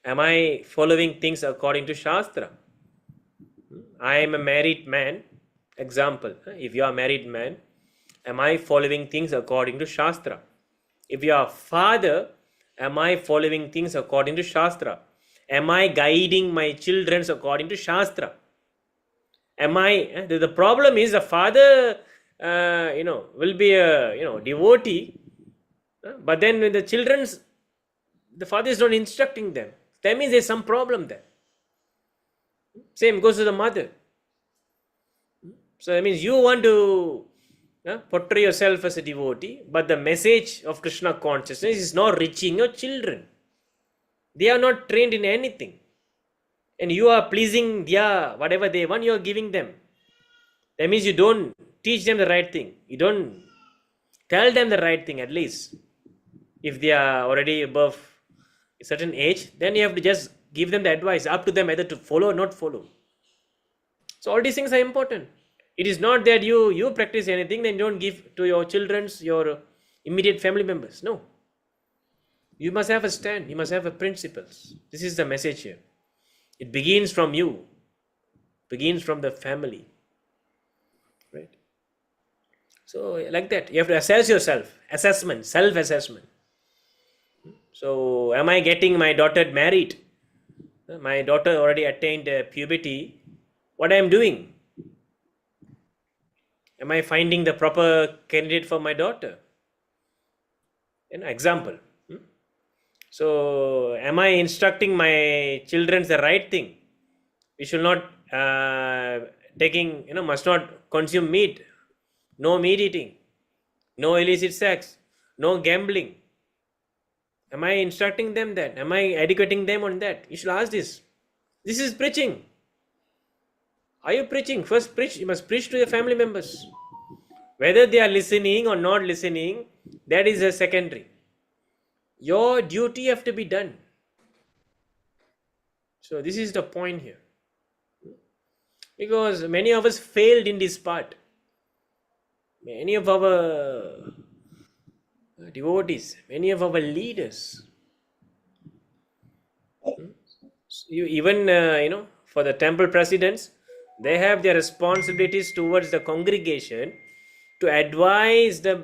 Am I following things according to Shastra? I am a married man. Example, if you are a married man, am I following things according to Shastra? If you are a father, am I following things according to Shastra? Am I guiding my children according to Shastra? Am I? The problem is the father, will be a devotee, but then when the children's, the father is not instructing them. That means there's some problem there. Same goes to the mother. So that means you want to portray yourself as a devotee, but the message of Krishna consciousness is not reaching your children. They are not trained in anything. And you are pleasing their whatever they want, you are giving them. That means you don't teach them the right thing. You don't tell them the right thing at least. If they are already above a certain age, then you have to just give them the advice. Up to them either to follow or not follow. So all these things are important. It is not that you practice anything, then don't give to your children's, your immediate family members. No. You must have a stand. You must have a principles. This is the message here. It begins from you. Begins from the family. Right? So like that, you have to assess yourself. Assessment, self-assessment. So am I getting my daughter married? My daughter already attained puberty. What I am doing? Am I finding the proper candidate for my daughter? Example. So am I instructing my children the right thing? We should not must not consume meat. No meat eating. No illicit sex. No gambling. Am I instructing them that? Am I educating them on that? You should ask this. This is preaching. Are you preaching? First preach. You must preach to your family members. Whether they are listening or not listening, that is a secondary. Your duty have to be done. So this is the point here. Because many of us failed in this part. Many of our devotees, many of our leaders, even for the temple presidents, they have their responsibilities towards the congregation to advise the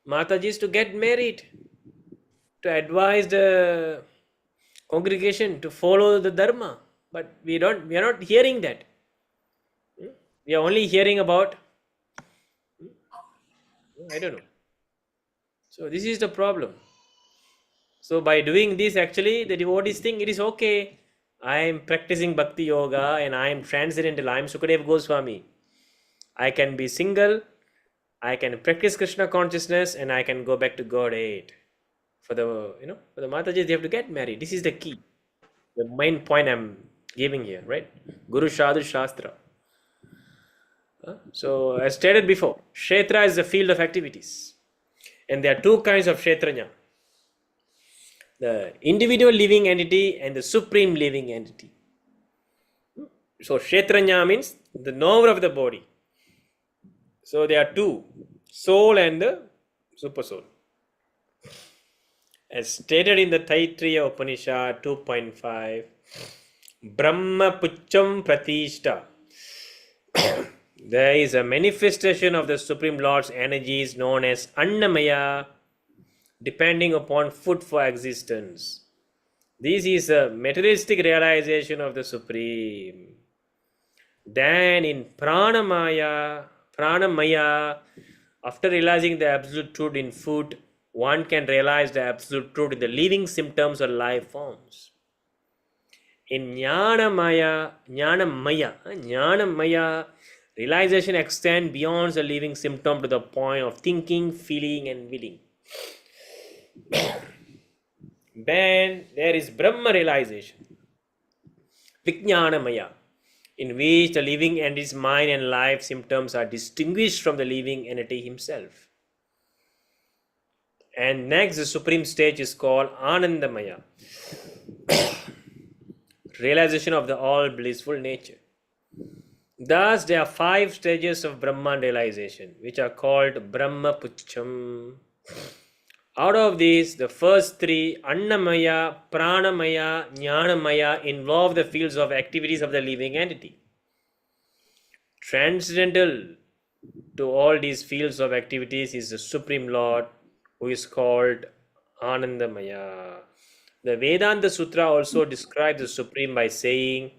Matajis to get married, to advise the congregation to follow the dharma. But we are not hearing that. We are only hearing about, I don't know. So this is the problem. So by doing this, actually, the devotees think it is okay. I am practicing bhakti yoga and I am transcendental. I am Sukadeva Goswami. I can be single. I can practice Krishna consciousness and I can go back to Godhead. For the Matajis, they have to get married. This is the key. The main point I'm giving here, right? Guru Sadhu Shastra. So as stated before, Kshetra is the field of activities. And there are two kinds of Kshetranya. The individual living entity and the supreme living entity. So Kshetranya means the knower of the body. So there are two, soul and the super soul. As stated in the Taittiriya Upanishad 2.5, Brahma Pucham Pratishta. There is a manifestation of the Supreme Lord's energies known as Annamaya, depending upon food for existence. This is a materialistic realization of the Supreme. Then in Pranamaya, after realizing the absolute truth in food, one can realize the absolute truth in the living symptoms or life forms. In Jnanamaya, realization extends beyond the living symptom to the point of thinking, feeling, and willing. Then there is Brahma realization, Vijnanamaya, in which the living entity's mind and life symptoms are distinguished from the living entity himself. And next, the supreme stage is called Anandamaya, realization of the all blissful nature. Thus, there are 5 stages of Brahman realization, which are called Brahma Pucham. Out of these, the first 3, Annamaya, Pranamaya, Jnanamaya, involve the fields of activities of the living entity. Transcendental to all these fields of activities is the Supreme Lord, who is called Anandamaya. The Vedanta Sutra also describes the Supreme by saying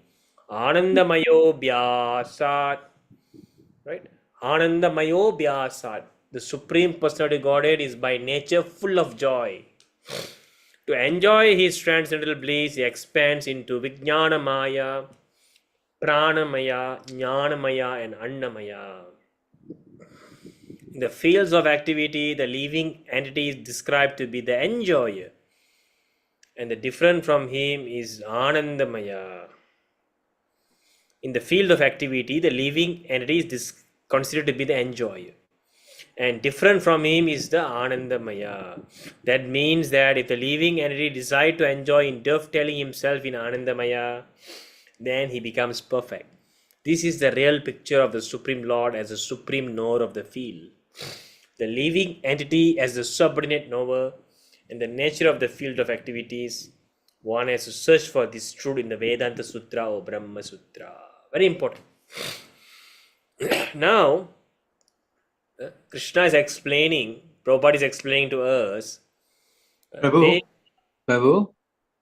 Anandamayo Vyasat, right? Anandamayo Vyasat. The Supreme Personality Godhead is by nature full of joy. To enjoy his transcendental bliss, he expands into Vijnanamaya, Pranamaya, Jnanamaya, and Annamaya. In the fields of activity, the living entity is described to be the enjoyer, and the different from him is Anandamaya. In the field of activity, the living entity is considered to be the enjoyer, and different from him is the Anandamaya. That means that if the living entity decides to enjoy in dovetailing himself in Anandamaya, then he becomes perfect. This is the real picture of the Supreme Lord as the supreme knower of the field, the living entity as the subordinate knower, and the nature of the field of activities. One has to search for this truth in the Vedanta Sutra or Brahma Sutra. Very important. Now, Krishna is explaining, Prabhupada is explaining to us.
Prabhu, Prabhu,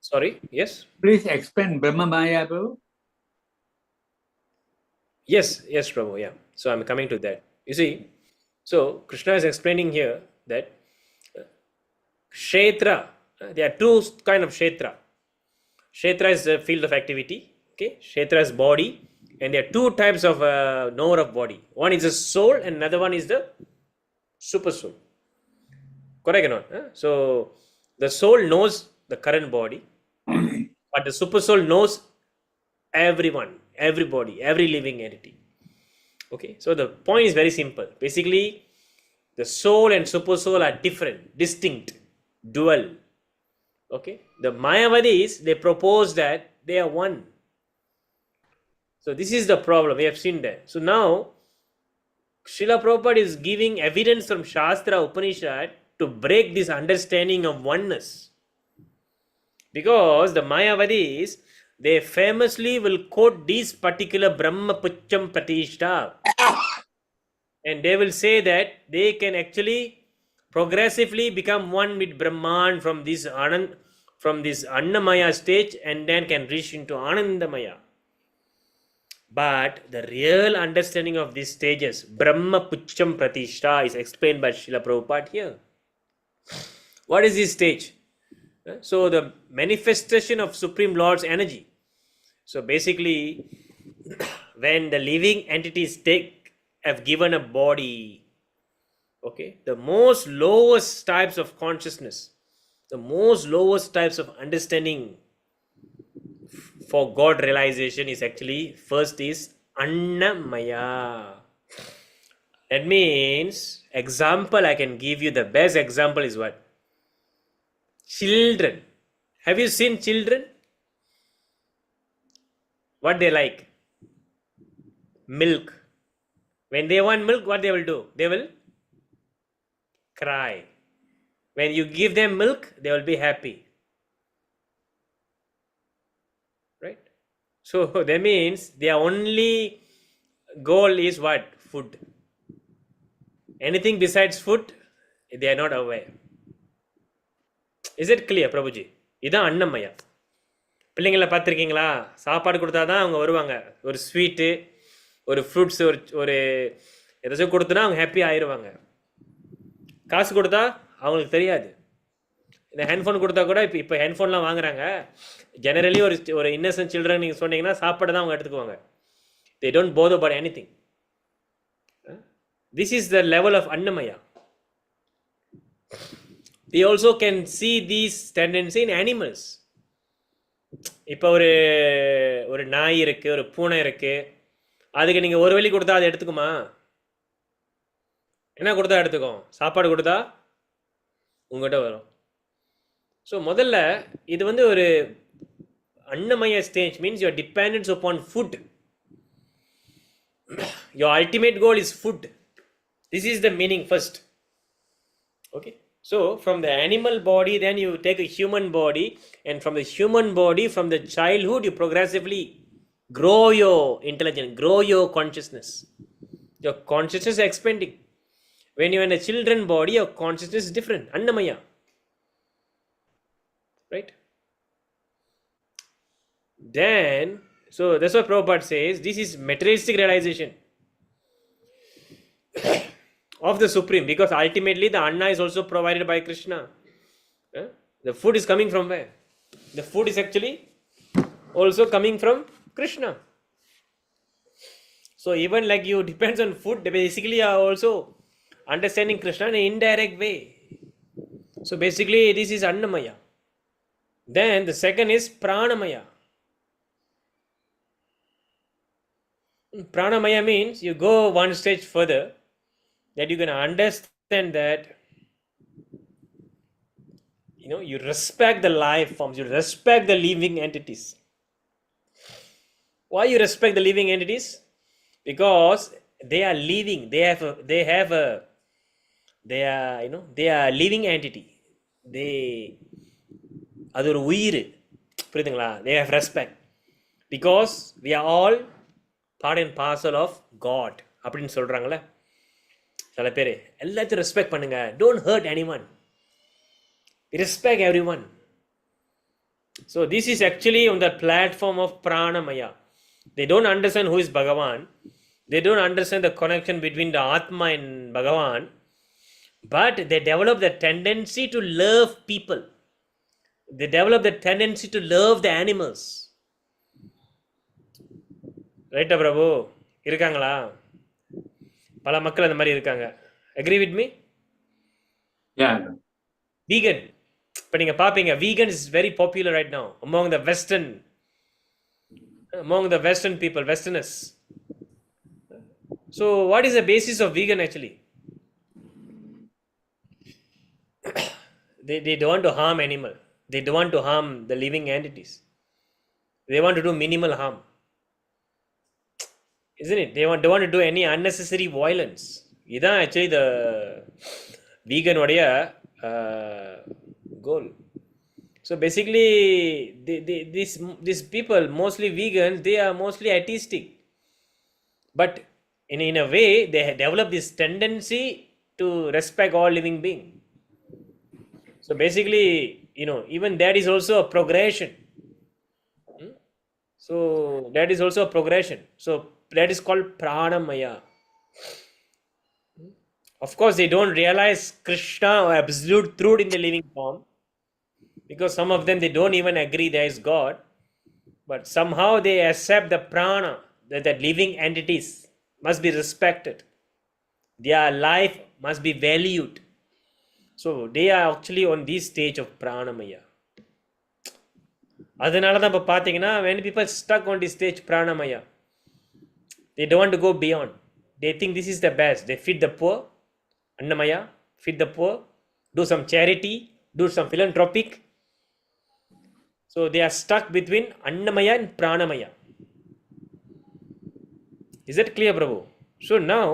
Sorry, yes?
please explain Brahma Maya, Prabhu.
Yes, Prabhu, yeah. So I'm coming to that. You see, so Krishna is explaining here that Kshetra, there are 2 kind of Kshetra. Kshetra is the field of activity, okay? Kshetra is body, and there are 2 types of knower of body. One is the soul, and another one is the super soul. Correct or not? So the soul knows the current body, but the super soul knows everyone, everybody, every living entity. Okay, so the point is very simple. Basically, the soul and super soul are different, distinct, dual. Okay, the Mayavadis, they propose that they are one. So this is the problem we have seen there. So now Srila Prabhupada is giving evidence from Shastra Upanishad to break this understanding of oneness. Because the Mayavadis, they famously will quote this particular Brahma Pucham Pratishta. And they will say that they can actually progressively become one with Brahman from this Annamaya stage, and then can reach into Anandamaya. But the real understanding of these stages, Brahma Pucham Pratishta, is explained by Srila Prabhupada here. What is this stage? So the manifestation of Supreme Lord's energy. So basically, when the living entities have given a body, okay, the most lowest types of consciousness, the most lowest types of understanding for God realization is actually first is Annamaya. That means, example I can give you, the best example is what? Children. Have you seen children? What they like? Milk. When they want milk, what they will do? They will cry. When you give them milk, they will be happy. Right? So that means their only goal is what? Food. Anything besides food, they are not aware. Is it clear, Prabhuji? இதான் அன்னமயா. பிள்ளைங்களை பார்த்துருக்கீங்களா? சாப்பாடு கொடுத்தா தான் அவங்க வருவாங்க. ஒரு sweet, ஒரு ஃப்ரூட்ஸ், ஒரு ஏதாச்சும் கொடுத்தனா அவங்க ஹாப்பி ஆயிடுவாங்க. காசு கொடுத்தா அவங்களுக்கு தெரியாது. இந்த ஹேண்ட்ஃபோன் கொடுத்தா கூட இப்போ ஹேண்ட்ஃபோன்லாம் வாங்குறாங்க. ஜெனரலி ஒரு இன்னசென்ட் சில்ட்ரன் நீங்கள் சொன்னீங்கன்னா சாப்பாடு தான் அவங்க எடுத்துக்குவாங்க. They don't bother about anything. This is the level of Annamaya. We also can see these tendencies in animals. இப்போ ஒரு ஒரு நாய் இருக்கு, ஒரு பூனை இருக்கு, அதுக்கு நீங்கள் ஒரு வழி கொடுத்தா அது எடுத்துக்குமா? என்ன கொடுத்தா எடுத்துக்கும்? சாப்பாடு கொடுத்தா உங்கள்கிட்ட வரும். ஸோ முதல்ல இது வந்து ஒரு அன்னமய stage, means your dependence upon food. Your ultimate goal is food. This is the meaning first. Okay. So from the animal body, then you take a human body, and from the human body, from the childhood, you progressively grow your intelligence, grow your consciousness. Your consciousness is expanding. When you are in a children body, your consciousness is different. Annamaya. Right? Then, so that's what Prabhupada says, this is materialistic realization of the Supreme, because ultimately the Anna is also provided by Krishna. The food is coming from where? The food is actually also coming from Krishna. So even like you depends on food, basically you are also understanding Krishna in an indirect way. So basically this is Annamaya. Then the second is Pranamaya. Pranamaya means you go one stage further, that you can understand that, you know, you respect the life forms, you respect the living entities. Why you respect the living entities? Because they are living, they are, you know, they are living entity. அது ஒரு உயிர், புரியுதுங்களா? They have respect because we are all part and parcel of God அப்படின்னு சொல்றாங்களே சில பேர். எல்லாத்தையும் respect பண்ணுங்க, don't hurt anyone, respect everyone. So this is actually on the platform of Pranamaya. They don't understand who is Bhagavan, they don't understand the connection between the Atma and Bhagavan, but they develop the tendency to love people, they develop the tendency to love the animals. ரைட்டா பிரபு? இருக்காங்களா? பல மக்கள் அந்த மாதிரி இருக்காங்க. Agree with me?
Yeah.
Vegan, இப்போ நீங்கள் பார்ப்பீங்க, vegan is very popular right now among the western people, westerners. So what is the basis of vegan actually? They don't want to harm animal, they don't want to harm the living entities, they want to do minimal harm, isn't it? They don't want to do any unnecessary violence. இதான் actually the vegan உடைய goal. So basically these people, mostly vegans, they are mostly atheistic, but in a way they develop this tendency to respect all living beings. So basically, you know, even that is also a progression. So that is also a progression. So that is called Pranamaya. Of course, they don't realize Krishna or absolute truth in the living form, because some of them, they don't even agree there is God, but somehow they accept the prana, that living entities must be respected, their life must be valued. So they are actually on this stage of Pranamaya. அதனால தான் இப்போ பார்த்தீங்கன்னா, when people stuck on this stage Pranamaya, they don't want to go beyond. They think this is the best. They feed the poor, Annamaya, feed the poor, do some charity, do some philanthropic. So they are stuck between Annamaya and Pranamaya. Is that clear, Prabhu? So now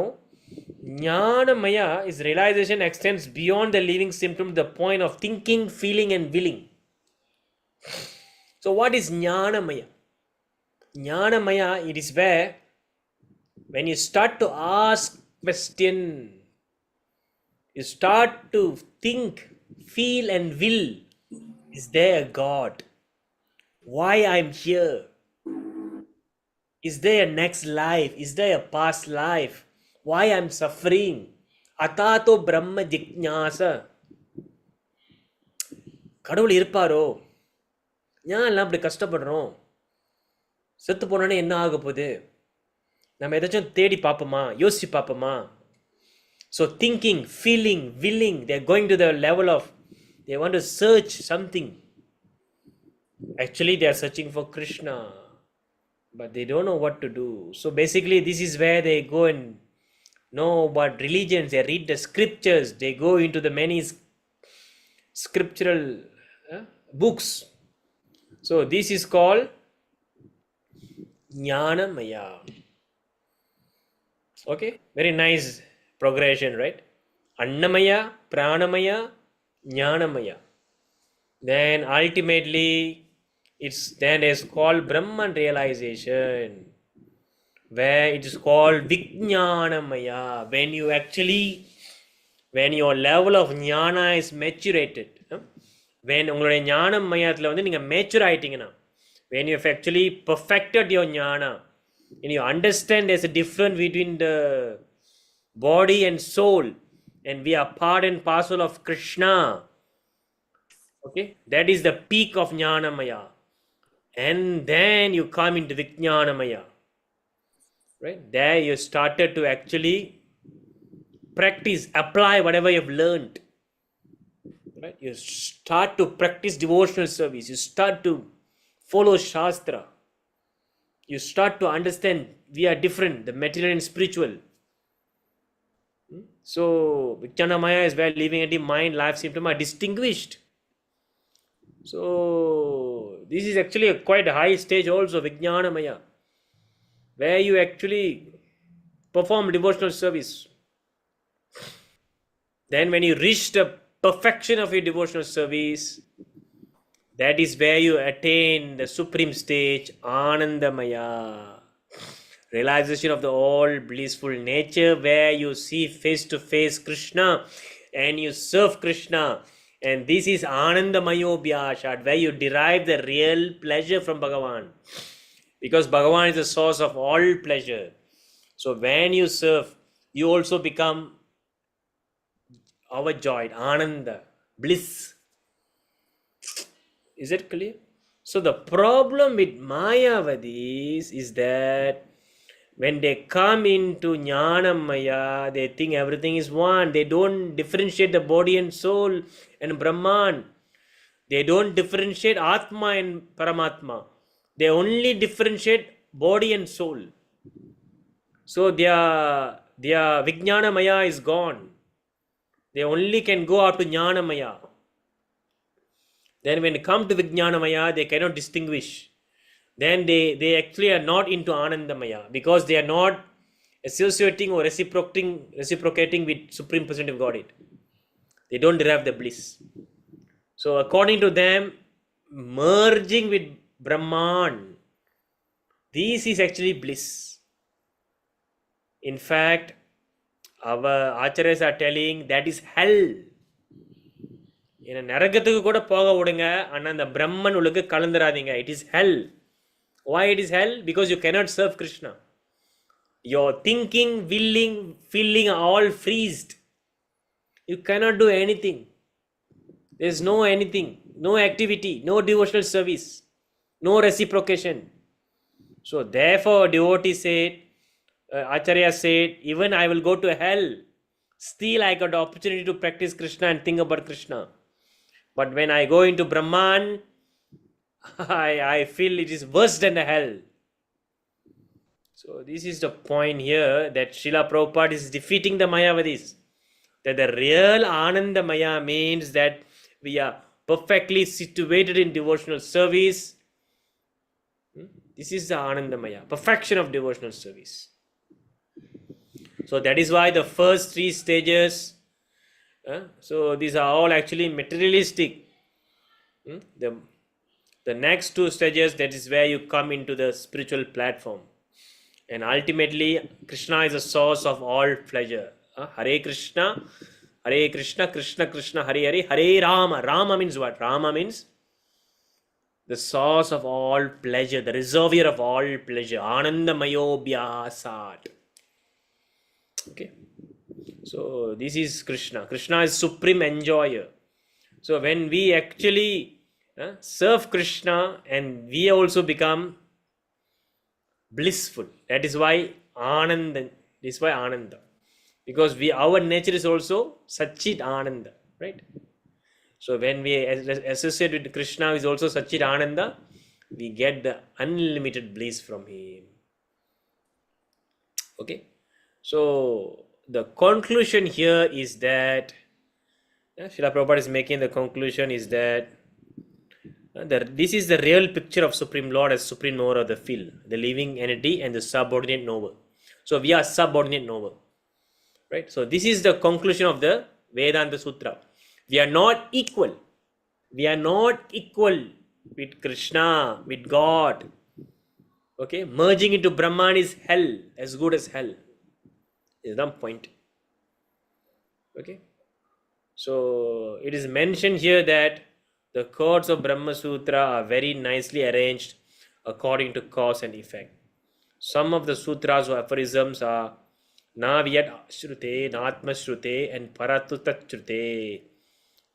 Jnanamaya is realization extends beyond the living symptom to the point of thinking, feeling and willing. So what is Jnanamaya? Jnanamaya, it is where when you start to ask question, you start to think, feel and will, is there a God? Why I'm here? Is there a next life? Is there a past life? Why I'm suffering? Atato Brahma Jijnasa. கடவுள் இருப்பாரோ? ஏன் எல்லாம் அப்படி கஷ்டப்படுறோம்? செத்து போனோன்னே என்ன ஆக போகுது? நம்ம ஏதாச்சும் தேடி பார்ப்போமா? யோசிச்சு பார்ப்போமா? So thinking, feeling, willing, they're going to the level of, they want to search something. Actually, they are searching for Krishna, but they don't know what to do. So basically, this is where they go and know about religions. They read the scriptures. They go into the many scriptural books. So this is called Jnanamaya. Okay, very nice progression, right? Annamaya, Pranamaya, Jnanamaya. Then ultimately, it's called Brahman realization, where it is called Vijnanamaya. When your level of jnana is maturated, when உங்களுடைய ஞானம் மையத்தில் வந்து நீங்கள் mature ஆயிட்டீங்கன்னா, when you have actually perfected your jnana and you understand there's a difference between the body and soul, and we are part and parcel of Krishna. Okay, that is the peak of jnanamaya, and then you come into vijnanamaya, right? There you started to actually practice, apply whatever you've learned, right? You start to practice devotional service, you start to follow shastra, you start to understand we are different, the material and spiritual. So vijnanamaya is where living entity, mind, life symptom are distinguished. So this is actually a quite high stage also, vijnanamaya, where you actually perform devotional service. Then when you reach the perfection of your devotional service, that is where you attain the supreme stage, Anandamaya. Realization of the all blissful nature, where you see face to face Krishna and you serve Krishna. And this is Anandamayobhyashat, where you derive the real pleasure from Bhagavan. Because Bhagavan is the source of all pleasure. So when you serve, you also become overjoyed, Ananda, bliss. Is it clear? So the problem with Mayavadis is that when they come into Jnanamaya, they think everything is one. They don't differentiate the body and soul and Brahman. They don't differentiate Atma and Paramatma. They only differentiate body and soul. So their Vijnanamaya is gone. They only can go up to Jnanamaya. Then when they come to Vijnanamaya, they cannot distinguish. Then they actually are not into Anandamaya, because they are not associating or reciprocating with Supreme Personality of Godhead. They don't derive the bliss. So according to them, merging with Brahman, this is actually bliss. In fact, our acharyas are telling that is hell. நரகத்துக்கு கூட போக விடுங்க, ஆனால் அந்த பிரம்மன் உங்களுக்கு கலந்துராதீங்க. It is hell. Why it is hell? Because you cannot serve Krishna. Your thinking, willing, feeling are all freezed. You cannot do anything. There is no anything, no activity, no devotional service, no reciprocation. So therefore devotee said, Acharya said, even I will go to hell, still I got the opportunity to practice Krishna and think about Krishna. But when I go into Brahman, I feel it is worse than hell. So this is the point here, that Srila Prabhupada is defeating the Mayavadis. That the real Anandamaya means that we are perfectly situated in devotional service. This is the Anandamaya, perfection of devotional service. So that is why the first three stages, so these are all actually materialistic. The next two stages, that is where you come into the spiritual platform. And ultimately, Krishna is the source of all pleasure. Hare Krishna, Krishna Krishna, Hare Hare, Hare Rama. Rama means what? Rama means the source of all pleasure, the reservoir of all pleasure. Anandamayobhyasat. Okay. So this is Krishna. Krishna is supreme enjoyer. So when we actually serve Krishna, and we also become blissful. That is why Ananda. This is why Ananda. Because our nature is also Satchit Ananda, right? So when we associate with Krishna, is also Satchit Ananda, we get the unlimited bliss from him. Okay, so the conclusion here is that Srila Prabhupada is making the conclusion is that this is the real picture of Supreme Lord as Supreme Knower of the field, the living entity and the subordinate knower. So we are subordinate knower, right? So this is the conclusion of the Vedanta Sutra. We are not equal. We are not equal with Krishna, with God. Okay, merging into Brahman is hell, as good as hell. Is the point. Okay, so it is mentioned here that the chords of Brahma Sutra are very nicely arranged according to cause and effect. Some of the sutras or aphorisms are Navyat Shrute, Natma Shrute, and Paratutat Shrute.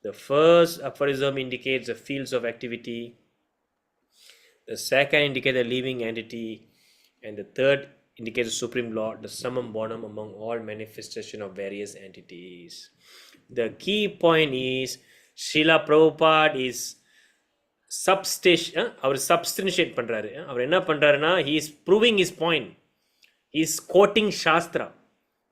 The first aphorism indicates the fields of activity. The second indicates the living entity. And the third indicates the Supreme Lord, the summum bonum among all manifestation of various entities. The key point is Srila Prabhupada is our substantiate பண்றாரு. அவர் என்ன பண்றாருன்னா, he is proving his point. He is quoting Shastra.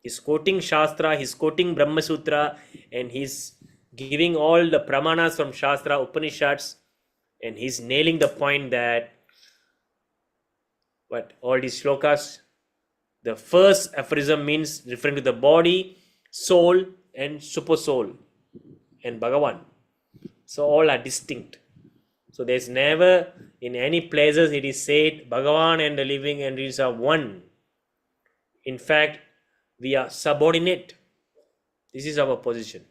He's quoting Shastra, he's quoting Brahma Sutra, and he's giving all the pramanas from Shastra, Upanishads, and he's nailing the point that all these shlokas, the first aphorism means referring to the body, soul, and super soul, and Bhagavan. So all are distinct. So there's never in any places it is said Bhagavan and the living entities are one. In fact, we are subordinate. This is our position.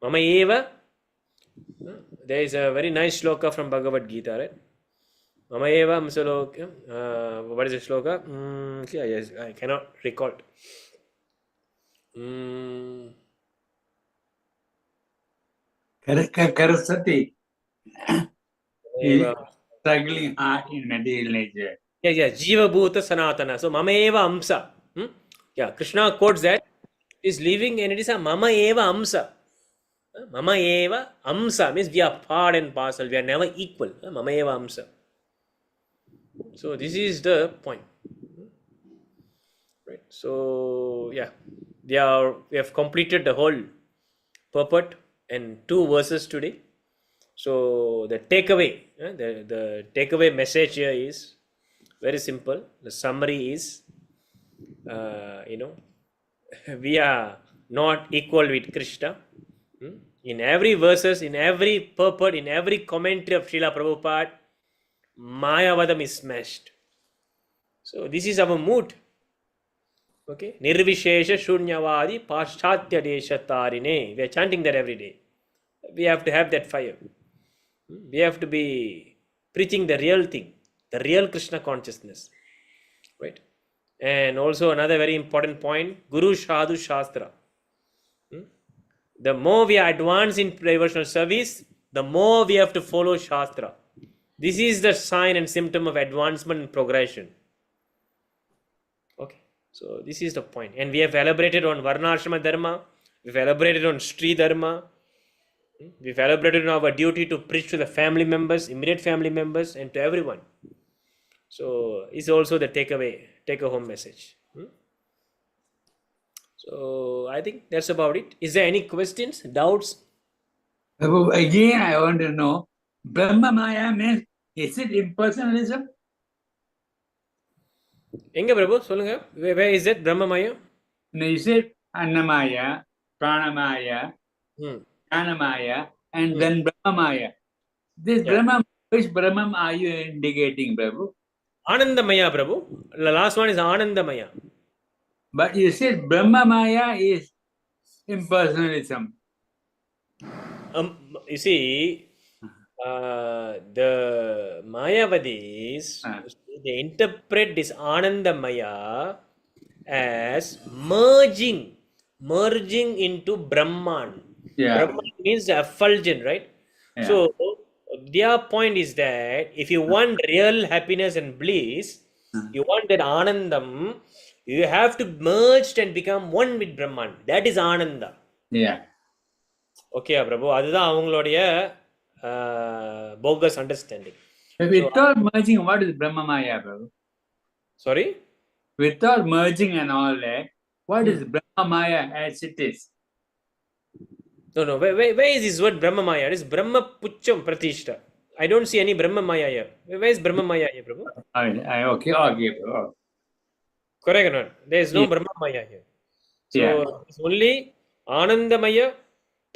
Mama eva. There is a very nice shloka from Bhagavad Gita, right? Mama eva amsaloka. What is the shloka? Yes, I cannot recall.
Karasati is
Eva.
struggling hard in material nature.
Yeah, Jiva Bhuta Sanatana. So Mama eva amsa. Yeah, Krishna quotes that is living entities are Mama eva amsa. Mama eva amsa means we are part and parcel. We are never equal. Mama eva amsa. So this is the point. Right. So yeah, we have completed the whole purport and 2 verses today. So the takeaway, the takeaway message here is very simple. The summary is, we are not equal with Krishna. In every verses, in every purport, in every commentary of Srila Prabhupada, Mayavadam is smashed. So this is our mood. Okay, Nirvishesha Shunyavadi Paschatya Desha Tarine. We are chanting that every day. We have to have that fire. We have to be preaching the real thing, the real Krishna consciousness, right? And also another very important point, Guru Shadhu Shastra. The more we are advanced in devotional service, the more we have to follow Shastra. This is the sign and symptom of advancement and progression. Okay, so this is the point. And we have elaborated on Varnashrama Dharma, we've elaborated on Sri Dharma, we've elaborated on our duty to preach to the family members, immediate family members, and to everyone. So it's also the take-home message. So I think that's about it. Is there any questions, doubts?
Again, I want to know, Brahma Maya means, is it impersonalism?
Enga Prabhu, solunga. Where is it, Brahma Maya?
No, you said Annamaya, Pranamaya, Jnanamaya, and then Brahma Maya. This Brahma, which Brahman are you indicating, Prabhu?
Anandamaya, Prabhu. The last one is Anandamaya.
But you said Brahma Maya is impersonalism.
You see, the Mayavadis, they interpret this Anandamaya as merging into Brahman.
Yeah.
Brahman means effulgent, right?
Yeah.
So their point is that if you want real happiness and bliss, you want that Anandam, you have to merge and become one with Brahman. That is Ananda.
Yeah.
Okay Prabhu, அதுதான் அவங்களுடைய bogus understanding.
Without merging, what is Brahma Maya, Prabhu?
Sorry?
Without merging and all that, what is Brahma Maya as it is?
No. Where is this word Brahma Maya? It is Brahma Pucham Pratishta. I don't see any Brahma Maya here. Where is Brahma Maya here, Prabhu?
Okay, Prabhu.
Correct or not? There is no
Yeah.
Brahma Maya here. So
Yeah.
it's only Anandamaya,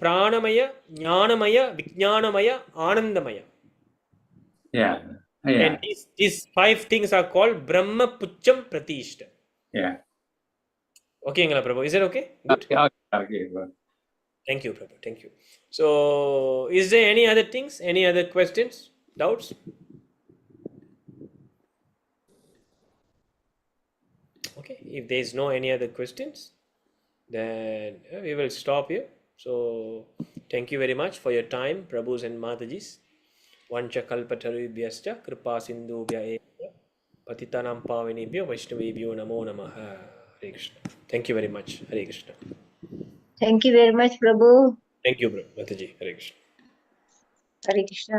Pranamaya, Jnanamaya, Vijnanamaya, Anandamaya.
Yeah.
And these 5 things are called Brahma Pucham Pratishta.
Yeah.
Okay, Angela Prabhu. Is it okay? Good.
Okay, Prabhu.
Thank you, Prabhu. Thank you. So, is there any other things? Any other questions? Doubts? Okay. If there is no any other questions, then we will stop here. So, thank you very much for your time, Prabhus and Matajis. Vancha kalpatarubhyascha kripa sindhubhya eva patitanam pavinebhyo vaishnavebhyo namo namaha. Hare Krishna. Thank you very much. Hare Krishna.
Thank you very much, Prabhu.
Thank you, Mataji. Hare Krishna.
Hare Krishna.